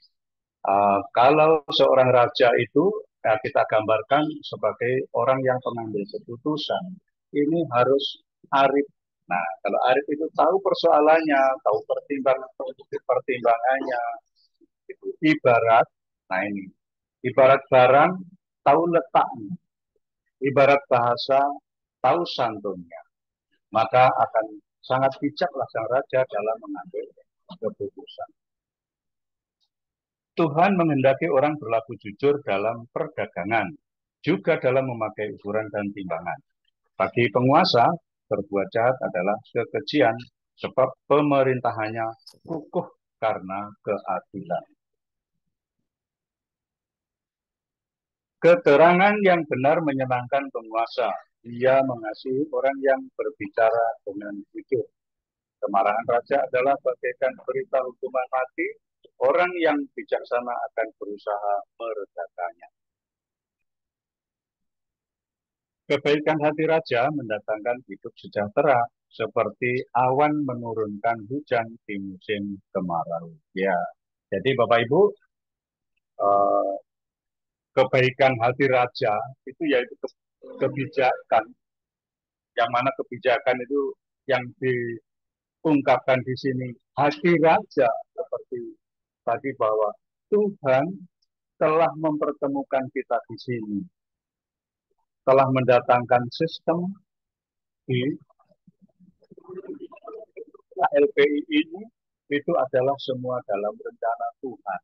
kalau seorang raja itu kita gambarkan sebagai orang yang pengambil keputusan. Ini harus arif Nah, kalau arif itu tahu persoalannya, tahu pertimbangannya, itu ibarat, nah ini, ibarat barang, tahu letaknya, ibarat bahasa, tahu santunnya, maka akan sangat bijaklah sang raja dalam mengambil keputusan. Tuhan menghendaki orang berlaku jujur dalam perdagangan, juga dalam memakai ukuran dan timbangan. Bagi penguasa, berbuat jahat adalah kekejian, sebab pemerintahannya kukuh karena keadilan. Keterangan yang benar menyenangkan penguasa. Ia mengasihi orang yang berbicara dengan jujur. Kemarahan raja adalah bagaikan berita hukuman mati. Orang yang bijaksana akan berusaha meredakannya. Kebaikan hati raja mendatangkan hidup sejahtera, seperti awan menurunkan hujan di musim kemarau. Ya, jadi Bapak Ibu, kebaikan hati raja itu yaitu kebijakan, yang mana kebijakan itu yang diungkapkan di sini hati raja, seperti tadi bahwa Tuhan telah mempertemukan kita di sini, telah mendatangkan sistem di KLPI ini, itu adalah semua dalam rencana Tuhan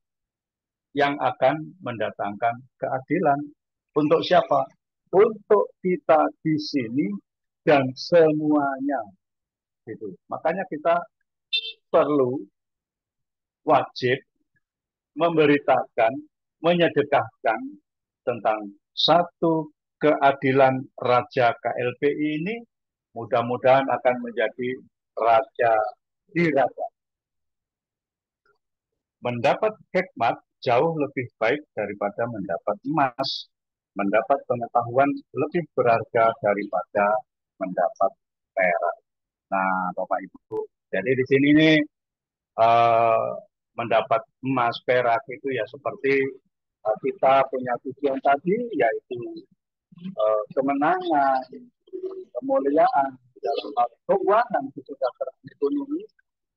yang akan mendatangkan keadilan. Untuk siapa? Untuk kita di sini dan semuanya. Gitu. Makanya kita perlu, wajib memberitakan, menyedekahkan tentang satu keadilan Raja KLPI ini, mudah-mudahan akan menjadi Raja di Raja. Mendapat hikmat jauh lebih baik daripada mendapat emas. Mendapat pengetahuan lebih berharga daripada mendapat perak. Nah, Bapak Ibu, jadi di sini nih mendapat emas, perak itu ya seperti kita punya tujuan tadi, yaitu kemenangan, kemuliaan dalam hal keuangan, kesejahteraan ekonomi,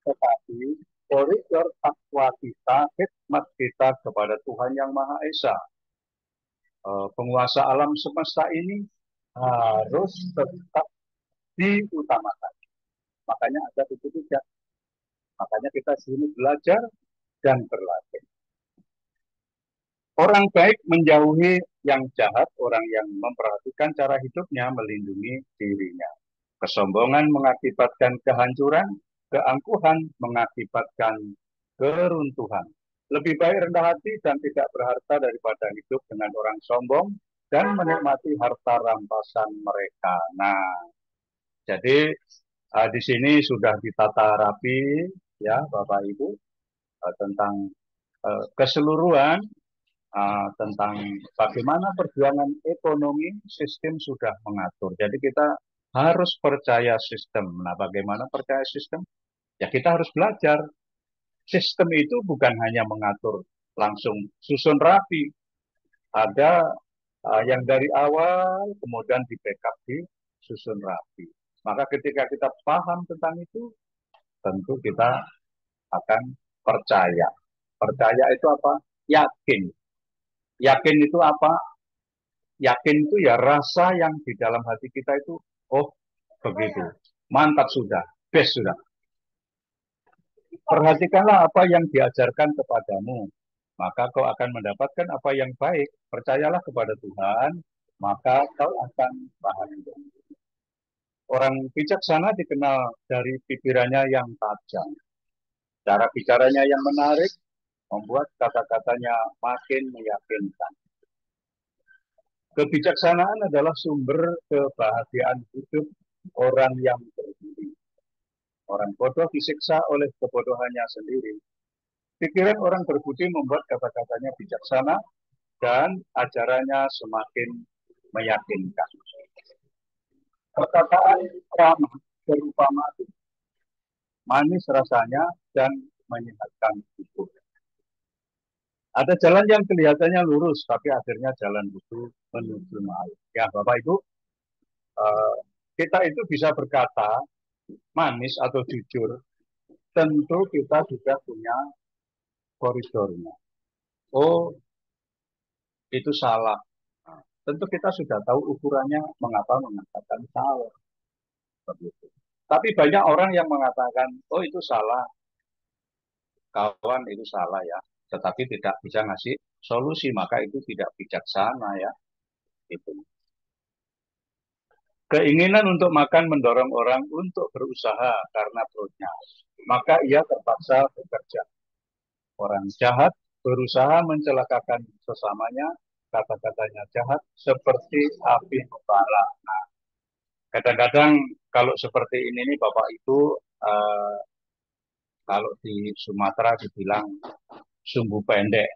tetapi koridor takwa kita, hikmat kita kepada Tuhan Yang Maha Esa, penguasa alam semesta ini harus tetap diutamakan. Makanya ada itu tidak. Makanya kita sini belajar dan berlatih. Orang baik menjauhi yang jahat, orang yang memperhatikan cara hidupnya melindungi dirinya. Kesombongan mengakibatkan kehancuran, keangkuhan mengakibatkan keruntuhan. Lebih baik rendah hati dan tidak berharta daripada hidup dengan orang sombong dan menikmati harta rampasan mereka. Nah, jadi di sini sudah ditata rapi, ya Bapak Ibu, tentang keseluruhan, tentang bagaimana perjuangan ekonomi, sistem sudah mengatur. Jadi kita harus percaya sistem. Nah, bagaimana percaya sistem? Ya kita harus belajar. Sistem itu bukan hanya mengatur langsung susun rapi. Ada yang dari awal kemudian di backup di susun rapi. Maka ketika kita paham tentang itu, tentu kita akan percaya. Percaya itu apa? Yakin. Yakin itu apa? Yakin itu ya rasa yang di dalam hati kita itu, oh begitu, mantap sudah, best sudah. Perhatikanlah apa yang diajarkan kepadamu, maka kau akan mendapatkan apa yang baik. Percayalah kepada Tuhan, maka kau akan bahagia. Orang bijaksana dikenal dari pikirannya yang tajam. Cara bicaranya yang menarik, membuat kata-katanya makin meyakinkan. Kebijaksanaan adalah sumber kebahagiaan hidup orang yang berbudi. Orang bodoh disiksa oleh kebodohannya sendiri. Pikiran orang berbudi membuat kata-katanya bijaksana dan ajarannya semakin meyakinkan. Perkataan ramah berupa madu, manis rasanya dan menyehatkan tubuh. Ada jalan yang kelihatannya lurus, tapi akhirnya jalan itu menuju maut. Ya, Bapak Ibu, kita itu bisa berkata manis atau jujur, tentu kita sudah punya koridornya. Oh, itu salah. Nah, tentu kita sudah tahu ukurannya mengapa mengatakan salah. Begitu. Tapi banyak orang yang mengatakan, oh itu salah, kawan itu salah ya. Tetapi tidak bisa ngasih solusi, maka itu tidak bijaksana ya. Itu. Keinginan untuk makan mendorong orang untuk berusaha karena perutnya. Maka ia terpaksa bekerja. Orang jahat berusaha mencelakakan sesamanya, kata-katanya jahat seperti api membara. Nah, kadang-kadang kalau seperti ini nih Bapak Ibu, kalau di Sumatera dibilang sumbu pendek.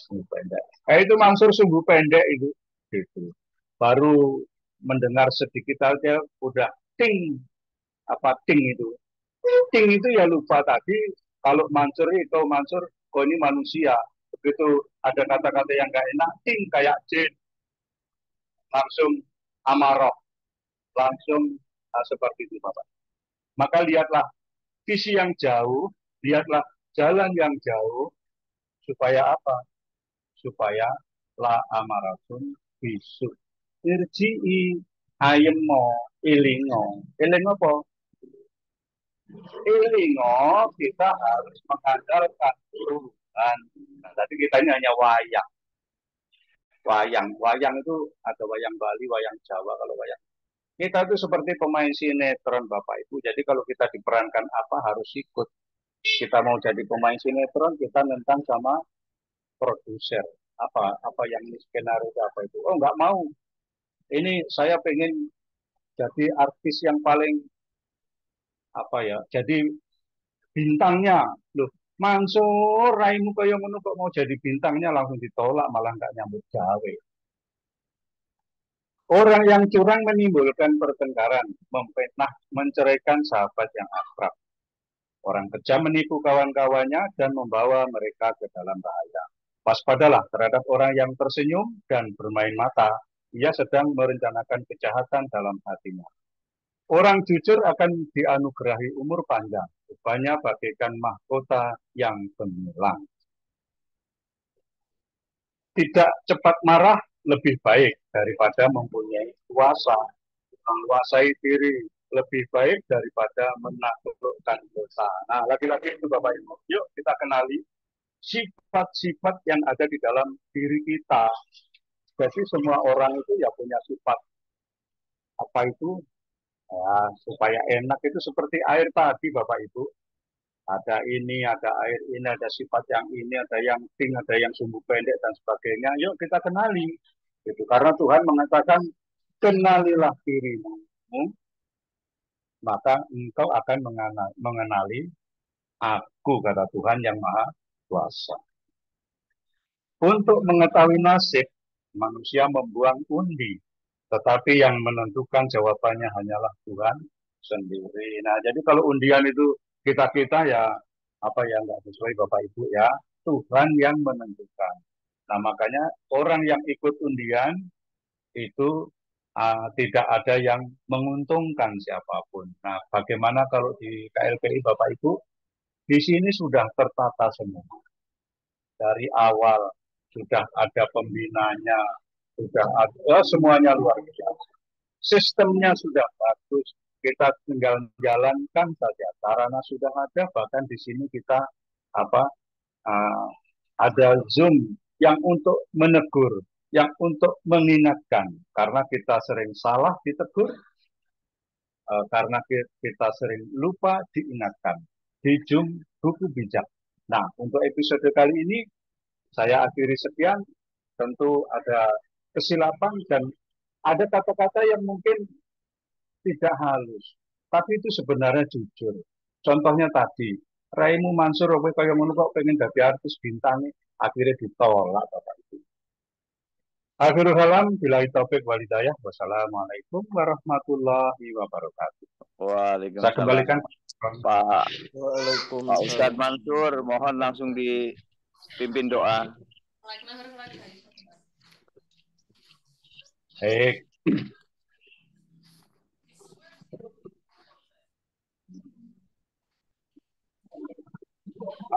Sumbu pendek. Itu Mansur sumbu pendek itu. Gitu. Baru mendengar sedikit aja udah ting, apa ting itu. Ting itu ya lupa tadi, kalau Mansur itu Mansur, kok ini manusia. Begitu ada kata-kata yang gak enak, ting kayak jin. Langsung amarah. Langsung seperti itu Bapak. Maka lihatlah visi yang jauh, lihatlah jalan yang jauh, supaya apa? Supaya la amaratun bisu. Irji'i ayemo ilingo. Ilingo apa? Ilingo kita harus mengandalkan Tuhan. Nah, tadi kita ini hanya wayang. Wayang itu ada wayang Bali, wayang Jawa. Kalau wayang kita itu seperti pemain sinetron Bapak Ibu. Jadi kalau kita diperankan apa harus ikut. Kita mau jadi pemain sinetron, kita nentang sama produser. Apa yang ini skenario apa itu? Oh nggak mau. Ini saya pengen jadi artis yang paling apa ya? Jadi bintangnya. Loh, Mansur, raimu kaya ngono kok mau jadi bintangnya langsung ditolak malah nggak nyambut gawe. Orang yang curang menimbulkan pertengkaran, memfitnah, menceraikan sahabat yang akrab. Orang kejam menipu kawan-kawannya dan membawa mereka ke dalam bahaya. Waspadalah terhadap orang yang tersenyum dan bermain mata. Ia sedang merencanakan kejahatan dalam hatinya. Orang jujur akan dianugerahi umur panjang. Rupanya bagaikan mahkota yang gemilang. Tidak cepat marah lebih baik daripada mempunyai kuasa. Menguasai diri lebih baik daripada menaklukkan dosa. Nah, lagi-lagi itu Bapak Ibu. Yuk kita kenali sifat-sifat yang ada di dalam diri kita. Jadi semua orang itu ya punya sifat. Apa itu? Ya, supaya enak itu seperti air tadi Bapak Ibu. Ada ini, ada air ini, ada sifat yang ini, ada yang ting, ada yang sumbu pendek dan sebagainya. Yuk kita kenali. Gitu. Karena Tuhan mengatakan kenalilah dirimu, maka engkau akan mengenali aku, kata Tuhan yang Maha Kuasa. Untuk mengetahui nasib, manusia membuang undi, tetapi yang menentukan jawabannya hanyalah Tuhan sendiri. Nah, jadi kalau undian itu kita ya apa yang nggak sesuai Bapak Ibu ya, Tuhan yang menentukan. Nah, makanya orang yang ikut undian itu tidak ada yang menguntungkan siapapun. Nah, bagaimana kalau di KLPI Bapak Ibu? Di sini sudah tertata semua. Dari awal sudah ada pembinanya, sudah ada semuanya luar biasa. Sistemnya sudah bagus, kita tinggal jalankan saja. Sarana sudah ada, bahkan di sini kita apa ada Zoom yang untuk menegur, yang untuk mengingatkan, karena kita sering salah ditegur, karena kita sering lupa diingatkan. Di Zoom buku bijak. Nah, untuk episode kali ini saya akhiri sekian. Tentu ada kesilapan dan ada kata-kata yang mungkin tidak halus, tapi itu sebenarnya jujur. Contohnya tadi, Raimu Mansur, kaya ngono kok pengen jadi artis bintangnya, akhirnya ditolak Bapak Ibu. Akhirul kalam, billahi taufik walhidayah. Wassalamualaikum warahmatullahi wabarakatuh. Waalaikumsalam. Saya kembalikan Pak Ustadz Mansur, mohon langsung dipimpin doa. Baik.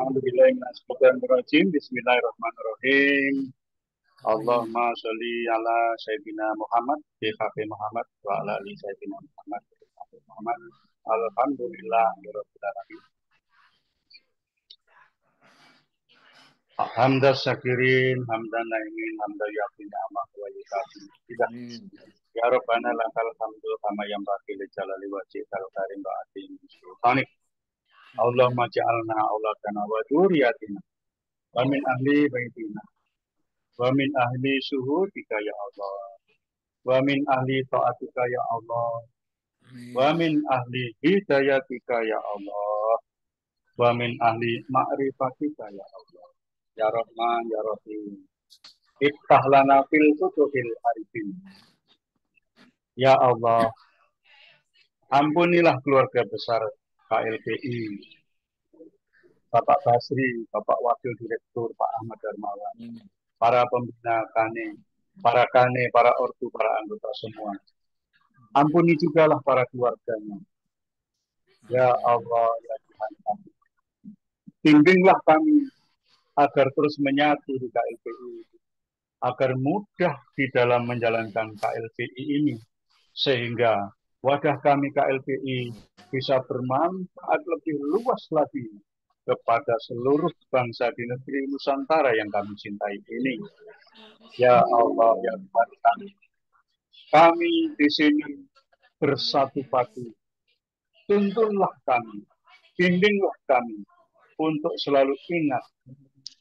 Bismillahirrahmanirrahim. Allahumma sholli ala Sayyidina Muhammad BKP Muhammad wa ala ali Sayyidina Muhammad BKP Muhammad. Alhamdulillahirabbil alamin. Hamdan syakirin, hamdan naimin, hamdan yakin amak wa yukafin. Ya Rabbana lakal hamdu kama yang baki li jalali wajhikal karim wa atim sultanik. Allahumma ja'alna auladana wa dzurriyyatina wa min ahli baitina wa min ahli syuhudika ya Allah wa min ahli ta'atika ya Allah wa min ahli hidayatika ya Allah wa min ahli ma'rifatika ya Allah ya Rahman ya Rahim. Iftah lana fil futuhil arifin. Ya Allah, ampunilah keluarga besar KLPI, Bapak Basri, Bapak Wakil Direktur, Pak Ahmad Darmawan, para pembina KANE, para ortu, para anggota semua. Ampuni jugalah para keluarganya. Ya Allah, ya Tuhan kami. Bimbinglah kami agar terus menyatu di KLPI, agar mudah di dalam menjalankan KLPI ini, sehingga wadah kami KLPI bisa bermanfaat lebih luas lagi kepada seluruh bangsa di negeri Nusantara yang kami cintai ini. Ya Allah, ya Tuhan kami di sini bersatu padu. Tuntunlah kami, bimbinglah kami untuk selalu ingat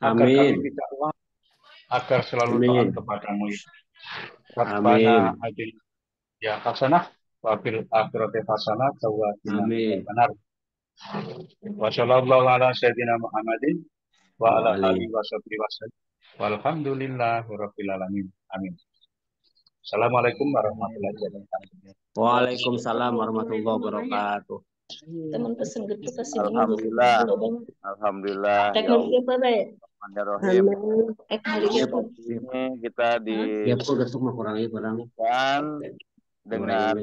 agar kami tidak lalai, agar selalu taat kepadamu. Rabbana adil ya hasanah wa fil akhirati hasanah wa qina benar. Wa sallallahu ala sayyidina Muhammadin wa ala alihi wa sahbihi wasallam. Walhamdulillahi rabbil alamin. Amin. Assalamualaikum warahmatullahi wabarakatuh. Waalaikumsalam warahmatullahi wabarakatuh. Teman pesen gitu kasih Alhamdulillah. Alhamdulillah. Teknologi apa baik? Bismillahirrahmanirrahim. Ini Kita dibutuhkan dengan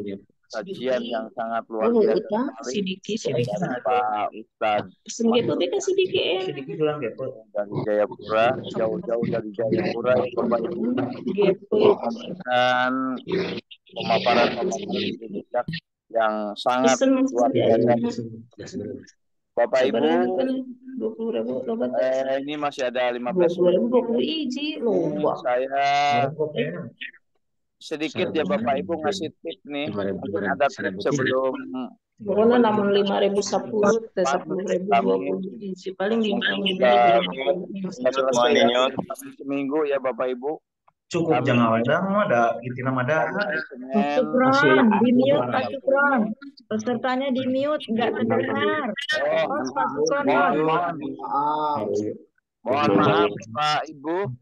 kajian yang sangat luar biasa dari Pak Ustadz dari Jayapura, jauh-jauh dari Jayapura yang Bapak Ibu memberikan pemaparan bijak yang sangat luar biasa. Bapak Ibu, ini masih ada 15 menit. Saya sedikit ya Bapak Ibu ngasih tip nih. Mungkin ada tip sebelum Corona namun 5.010 ke 10.020 paling 5.000 seminggu ya Bapak Ibu. Cukup jangan ada itina ada. Syukron, di mute Pak Syukron. Pesertanya di mute nggak terdengar. Pak Syukron. Mohon maaf Pak Ibu,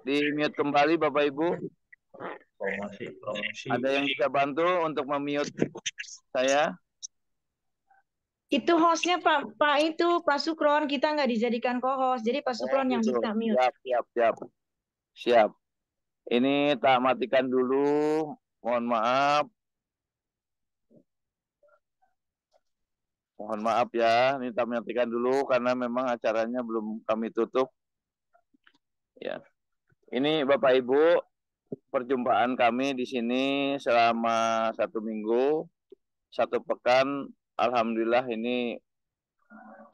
di mute kembali Bapak Ibu. Ada yang bisa bantu untuk memute saya? Itu hostnya Pak Syukron, kita nggak dijadikan co-host, jadi Pak Syukron yang bisa mute. Siap. Ini tak matikan dulu, mohon maaf. Mohon maaf ya, ini tak matikan dulu karena memang acaranya belum kami tutup. Ya. Ini Bapak Ibu, perjumpaan kami di sini selama 1 minggu, 1 pekan. Alhamdulillah ini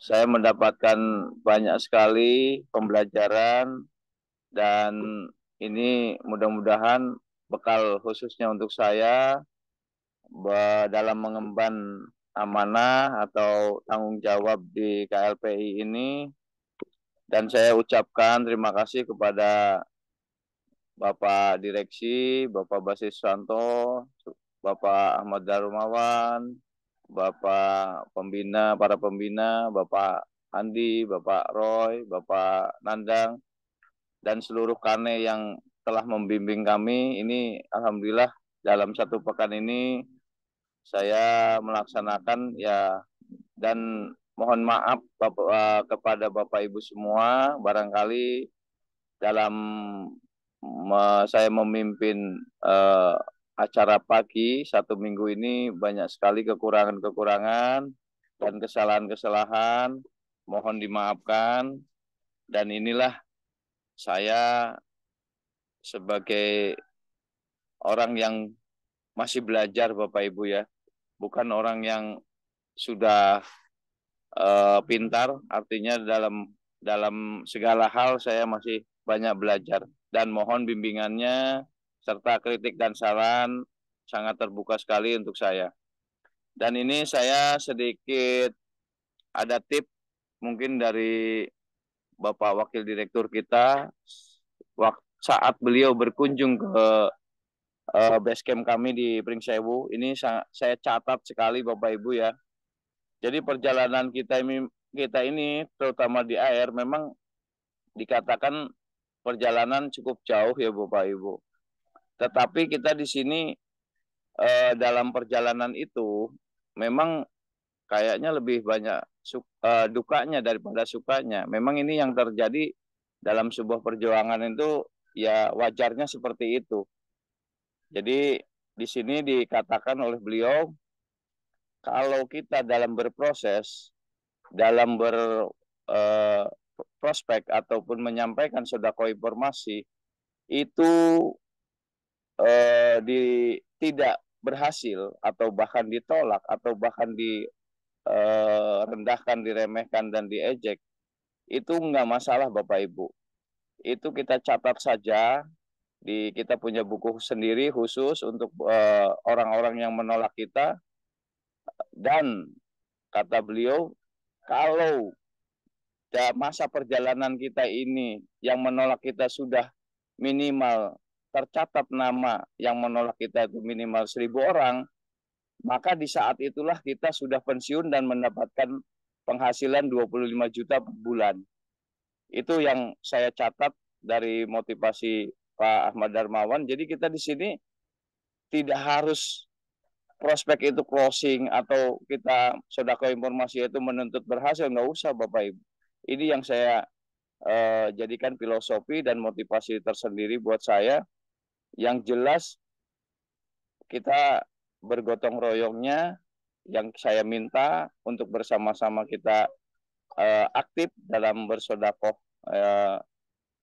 saya mendapatkan banyak sekali pembelajaran dan ini mudah-mudahan bekal khususnya untuk saya dalam mengemban amanah atau tanggung jawab di KLPI ini. Dan saya ucapkan terima kasih kepada Bapak Direksi, Bapak Basis Susanto, Bapak Ahmad Darmawan, Bapak Pembina, para pembina, Bapak Andi, Bapak Roy, Bapak Nandang, dan seluruh KANE yang telah membimbing kami. Ini alhamdulillah dalam 1 pekan ini saya melaksanakan ya, dan mohon maaf kepada Bapak Ibu semua, barangkali dalam saya memimpin acara pagi 1 minggu ini banyak sekali kekurangan-kekurangan dan kesalahan-kesalahan. mohon dimaafkan. Dan inilah saya sebagai orang yang masih belajar Bapak Ibu ya, bukan orang yang sudah pintar, artinya dalam segala hal saya masih banyak belajar, dan mohon bimbingannya serta kritik dan saran sangat terbuka sekali untuk saya. Dan ini saya sedikit ada tip mungkin dari Bapak Wakil Direktur kita saat beliau berkunjung ke base camp kami di Pringsewu. Ini saya catat sekali Bapak Ibu ya. Jadi perjalanan kita ini terutama di air memang dikatakan perjalanan cukup jauh ya Bapak Ibu. Tetapi kita di sini dalam perjalanan itu memang kayaknya lebih banyak dukanya daripada sukanya. Memang ini yang terjadi dalam sebuah perjuangan itu ya wajarnya seperti itu. Jadi di sini dikatakan oleh beliau, kalau kita dalam berproses, dalam berprospek ataupun menyampaikan sedekah informasi itu tidak berhasil atau bahkan ditolak atau bahkan direndahkan, diremehkan dan diejek, itu nggak masalah Bapak Ibu. Itu kita catat saja, kita punya buku sendiri khusus untuk orang-orang yang menolak kita. Dan kata beliau, kalau masa perjalanan kita ini yang menolak kita sudah minimal tercatat nama yang menolak kita itu minimal 1.000 orang, maka di saat itulah kita sudah pensiun dan mendapatkan penghasilan 25 juta per bulan. Itu yang saya catat dari motivasi Pak Ahmad Darmawan. Jadi kita di sini tidak harus prospek itu closing atau kita sedekah informasi itu menuntut berhasil, nggak usah Bapak Ibu. Ini yang saya jadikan filosofi dan motivasi tersendiri buat saya. Yang jelas kita bergotong royongnya, yang saya minta untuk bersama-sama kita aktif dalam bersedekah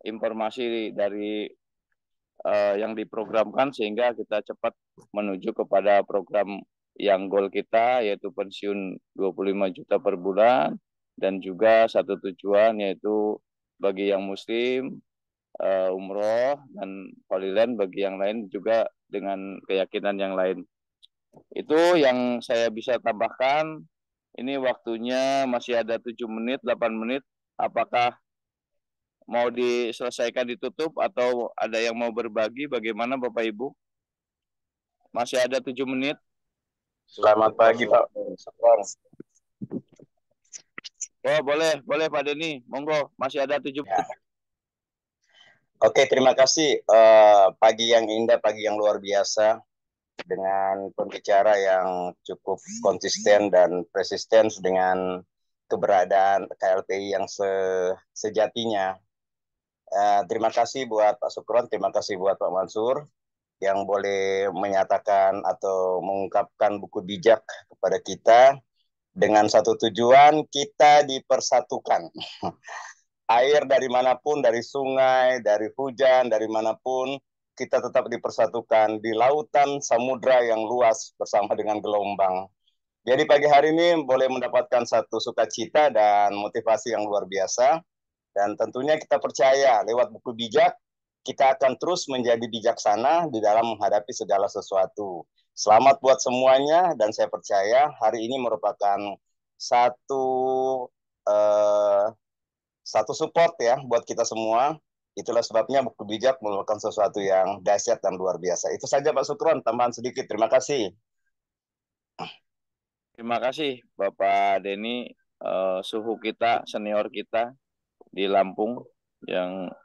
informasi dari yang diprogramkan, sehingga kita cepat menuju kepada program yang goal kita, yaitu pensiun 25 juta per bulan, dan juga satu tujuan yaitu bagi yang muslim umroh, dan Holy bagi yang lain juga dengan keyakinan yang lain. Itu yang saya bisa tambahkan. Ini waktunya masih ada 7 menit, 8 menit. Apakah mau diselesaikan, ditutup, atau ada yang mau berbagi? Bagaimana Bapak Ibu? Masih ada 7 menit. Selamat pagi Pak. Oh, boleh Pak Denny. Monggo, masih ada 7 menit. Oke, terima kasih. Pagi yang indah, pagi yang luar biasa, dengan pembicara yang cukup konsisten dan persisten dengan keberadaan KLPI yang sejatinya. Terima kasih buat Pak Sukron, terima kasih buat Pak Mansur yang boleh menyatakan atau mengungkapkan buku bijak kepada kita dengan satu tujuan, kita dipersatukan. Air dari manapun, dari sungai, dari hujan, dari manapun, kita tetap dipersatukan di lautan samudra yang luas bersama dengan gelombang. Jadi pagi hari ini boleh mendapatkan satu sukacita dan motivasi yang luar biasa. Dan tentunya kita percaya lewat buku bijak, kita akan terus menjadi bijaksana di dalam menghadapi segala sesuatu. Selamat buat semuanya, dan saya percaya hari ini merupakan satu support ya buat kita semua. Itulah sebabnya buku bijak merupakan sesuatu yang dahsyat dan luar biasa. Itu saja Pak Sukron, tambahan sedikit. Terima kasih. Terima kasih Bapak Denny, suhu kita, senior kita di Lampung. Yang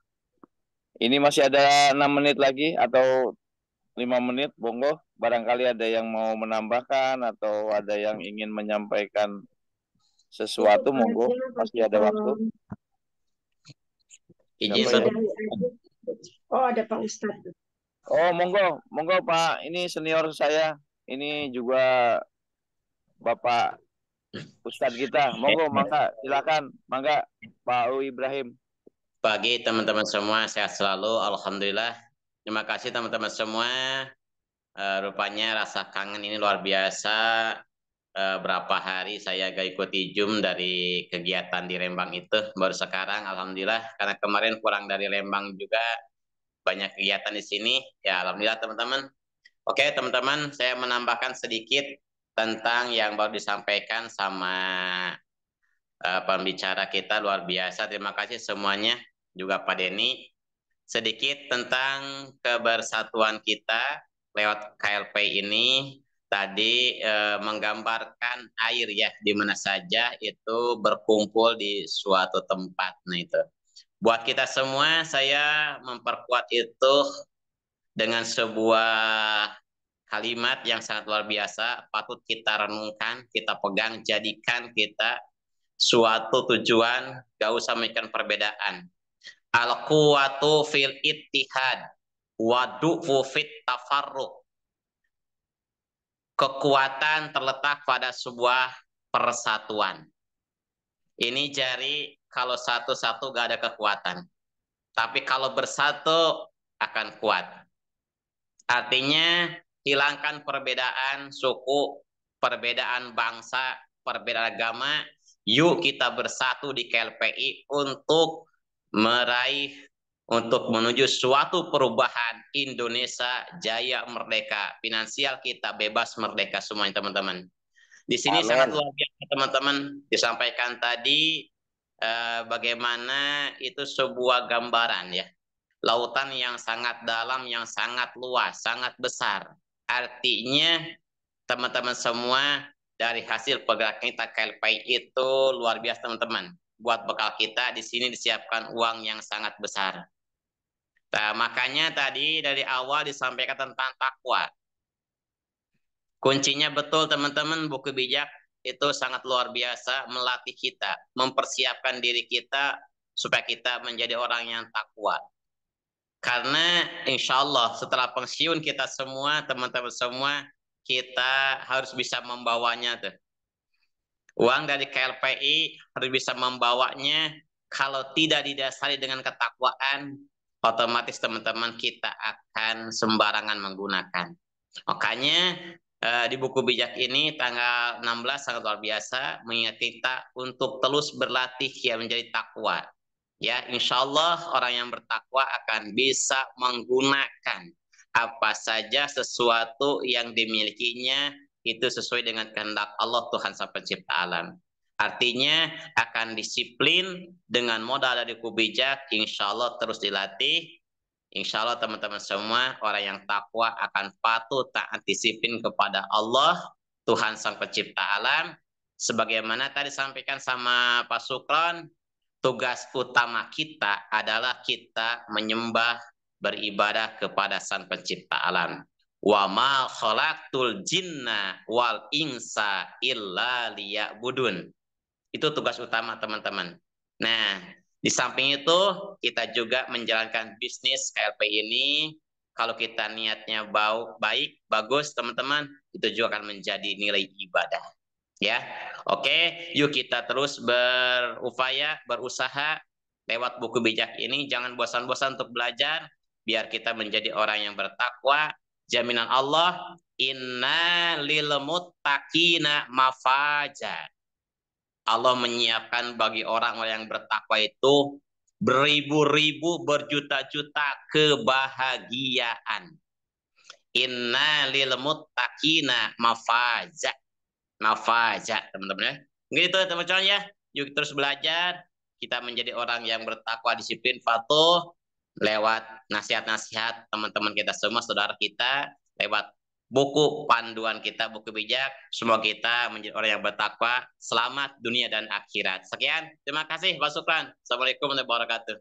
ini masih ada 6 menit lagi atau 5 menit, monggo. Barangkali ada yang mau menambahkan atau ada yang ingin menyampaikan sesuatu, monggo. Masih ada waktu. Oh, ada Pak Ustadz. Oh, monggo Pak. Ini senior saya. Ini juga Bapak Ustadz kita. Monggo, mangga, silakan, mangga Pak Ibrahim. Pagi teman-teman semua, sehat selalu, alhamdulillah. Terima kasih teman-teman semua. Rupanya rasa kangen ini luar biasa. Berapa hari saya gak ikuti Zoom dari kegiatan di Lembang itu, baru sekarang alhamdulillah, karena kemarin pulang dari Lembang juga banyak kegiatan di sini. Ya alhamdulillah teman-teman. Oke teman-teman, saya menambahkan sedikit tentang yang baru disampaikan sama pembicara kita, luar biasa. Terima kasih semuanya, juga Pak Denny. Sedikit tentang kebersatuan kita lewat KLP ini tadi menggambarkan air ya, di mana saja itu berkumpul di suatu tempat. Nah itu buat kita semua, saya memperkuat itu dengan sebuah kalimat yang sangat luar biasa, patut kita renungkan, kita pegang, jadikan kita suatu tujuan, gak usah memikirkan perbedaan. Al-quwatu fil ittihad wadu'fu fit tafarruq. Kekuatan terletak pada sebuah persatuan. Ini jari kalau satu-satu gak ada kekuatan. Tapi kalau bersatu akan kuat. Artinya hilangkan perbedaan suku, perbedaan bangsa, perbedaan agama. Yuk kita bersatu di KLPI untuk meraih, untuk menuju suatu perubahan Indonesia jaya merdeka, finansial kita bebas merdeka semuanya teman-teman. Di sini Amen. sangat luar biasa teman-teman, disampaikan tadi bagaimana itu sebuah gambaran ya, lautan yang sangat dalam, yang sangat luas, sangat besar. Artinya teman-teman semua, dari hasil pergerakan kita KLPI itu luar biasa teman-teman. Buat bekal kita di sini disiapkan uang yang sangat besar. Nah, makanya tadi dari awal disampaikan tentang takwa. Kuncinya betul teman-teman, buku bijak itu sangat luar biasa melatih kita, mempersiapkan diri kita supaya kita menjadi orang yang takwa. Karena insya Allah setelah pensiun kita semua, teman-teman semua, kita harus bisa membawanya tuh. Uang dari KLPI harus bisa membawanya. Kalau tidak didasari dengan ketakwaan, otomatis teman-teman kita akan sembarangan menggunakan. Makanya di buku bijak ini tanggal 16 sangat luar biasa mengingat kita untuk terus berlatih ya menjadi takwa. Ya, insya Allah orang yang bertakwa akan bisa menggunakan apa saja sesuatu yang dimilikinya itu sesuai dengan kehendak Allah Tuhan Sang Pencipta alam. Artinya akan disiplin dengan modal dari buku bijak, insya Allah terus dilatih. Insya Allah teman-teman semua, orang yang takwa akan patuh taat disiplin kepada Allah Tuhan Sang Pencipta alam. Sebagaimana tadi disampaikan sama Pak Sukron, tugas utama kita adalah kita menyembah, beribadah kepada Sang Pencipta alam. Wa ma khalaqtul jinna wal insa illa liya'budun. Itu tugas utama teman-teman. Nah, di samping itu kita juga menjalankan bisnis KLP ini. Kalau kita niatnya baik, bagus teman-teman, itu juga akan menjadi nilai ibadah. Ya, oke, yuk kita terus berupaya, berusaha lewat buku bijak ini. Jangan bosan-bosan untuk belajar, biar kita menjadi orang yang bertakwa. Jaminan Allah, inna lil muttaqina mafaja. Allah menyiapkan bagi orang yang bertakwa itu beribu-ribu, berjuta-juta kebahagiaan. Inna lil muttaqina mafaja. Mafaja, teman-teman ya. Gitu teman-teman ya. Yuk terus belajar, kita menjadi orang yang bertakwa, disiplin, patuh lewat nasihat-nasihat teman-teman kita semua, saudara kita, lewat buku panduan kita, buku bijak. Semoga kita menjadi orang yang bertakwa, selamat dunia dan akhirat. Sekian, terima kasih Pak Sukran. Assalamualaikum warahmatullahi wabarakatuh.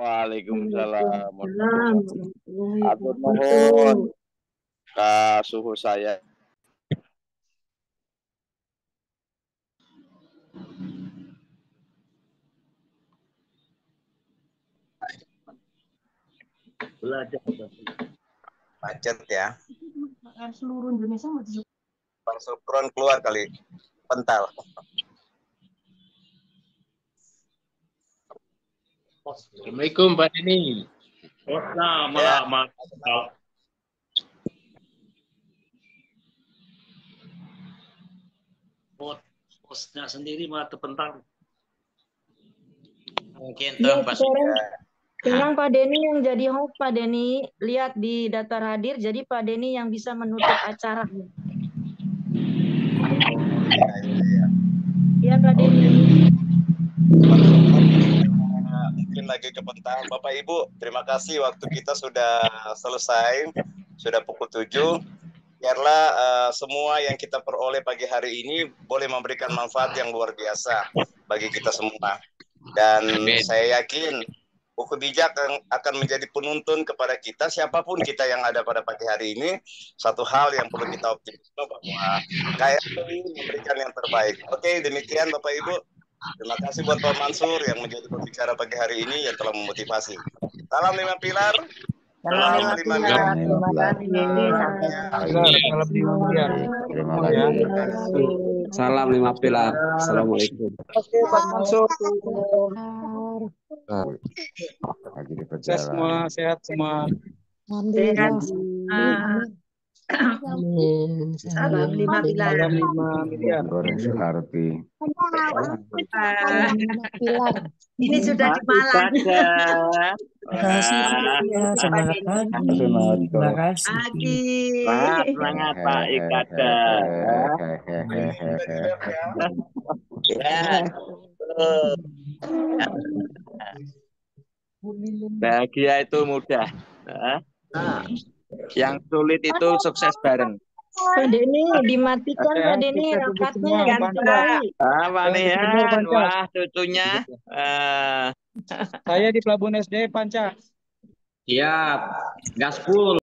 Waalaikumsalam. Waalaikumsalam. Atur nuhun ka suhu saya. Belajar. Macet ya. Seluruh Indonesia Bang Sukron keluar kali. kepental. Assalamualaikum Pak Denny. Ya. Hostnya sendiri malah terpental. Mungkin Iya, tuh Pak sekarang Pak Denny yang jadi host. Pak Denny lihat di daftar hadir, jadi Pak Denny yang bisa menutup acara. Iya Pak Denny. Mungkin lagi kepental. Bapak Ibu, terima kasih waktu kita sudah selesai, sudah pukul 7. Biarlah semua yang kita peroleh pagi hari ini boleh memberikan manfaat yang luar biasa bagi kita semua. Dan saya yakin buku bijak akan menjadi penuntun kepada kita, siapapun kita yang ada pada pagi hari ini. Satu hal yang perlu kita optimisme bahwa KRI memberikan yang terbaik. Oke, demikian Bapak Ibu. Terima kasih buat Pak Mansur yang menjadi pembicara pagi hari ini yang telah memotivasi. Salam 5 pilar. Salam 5 pilar. Terima kasih. Salam 5 pilar. Assalamualaikum. Sukses semua, sehat semua. Sehat. Salam 5 pilar. Salam 5 miliar. Goreng Soeharti. Ini sudah di Malang. Terima kasih ya, semangat pagi. Terima kasih. Semangat Pak Ikada. Bahagia itu mudah. Yang sulit itu sukses bareng. Pak Denny, dimatikan Pak Denny rakatnya ganti lagi. Apa nih ya? Wah, cucunya. Saya di Pelabuhan SD Panca. Siap. Gaspol.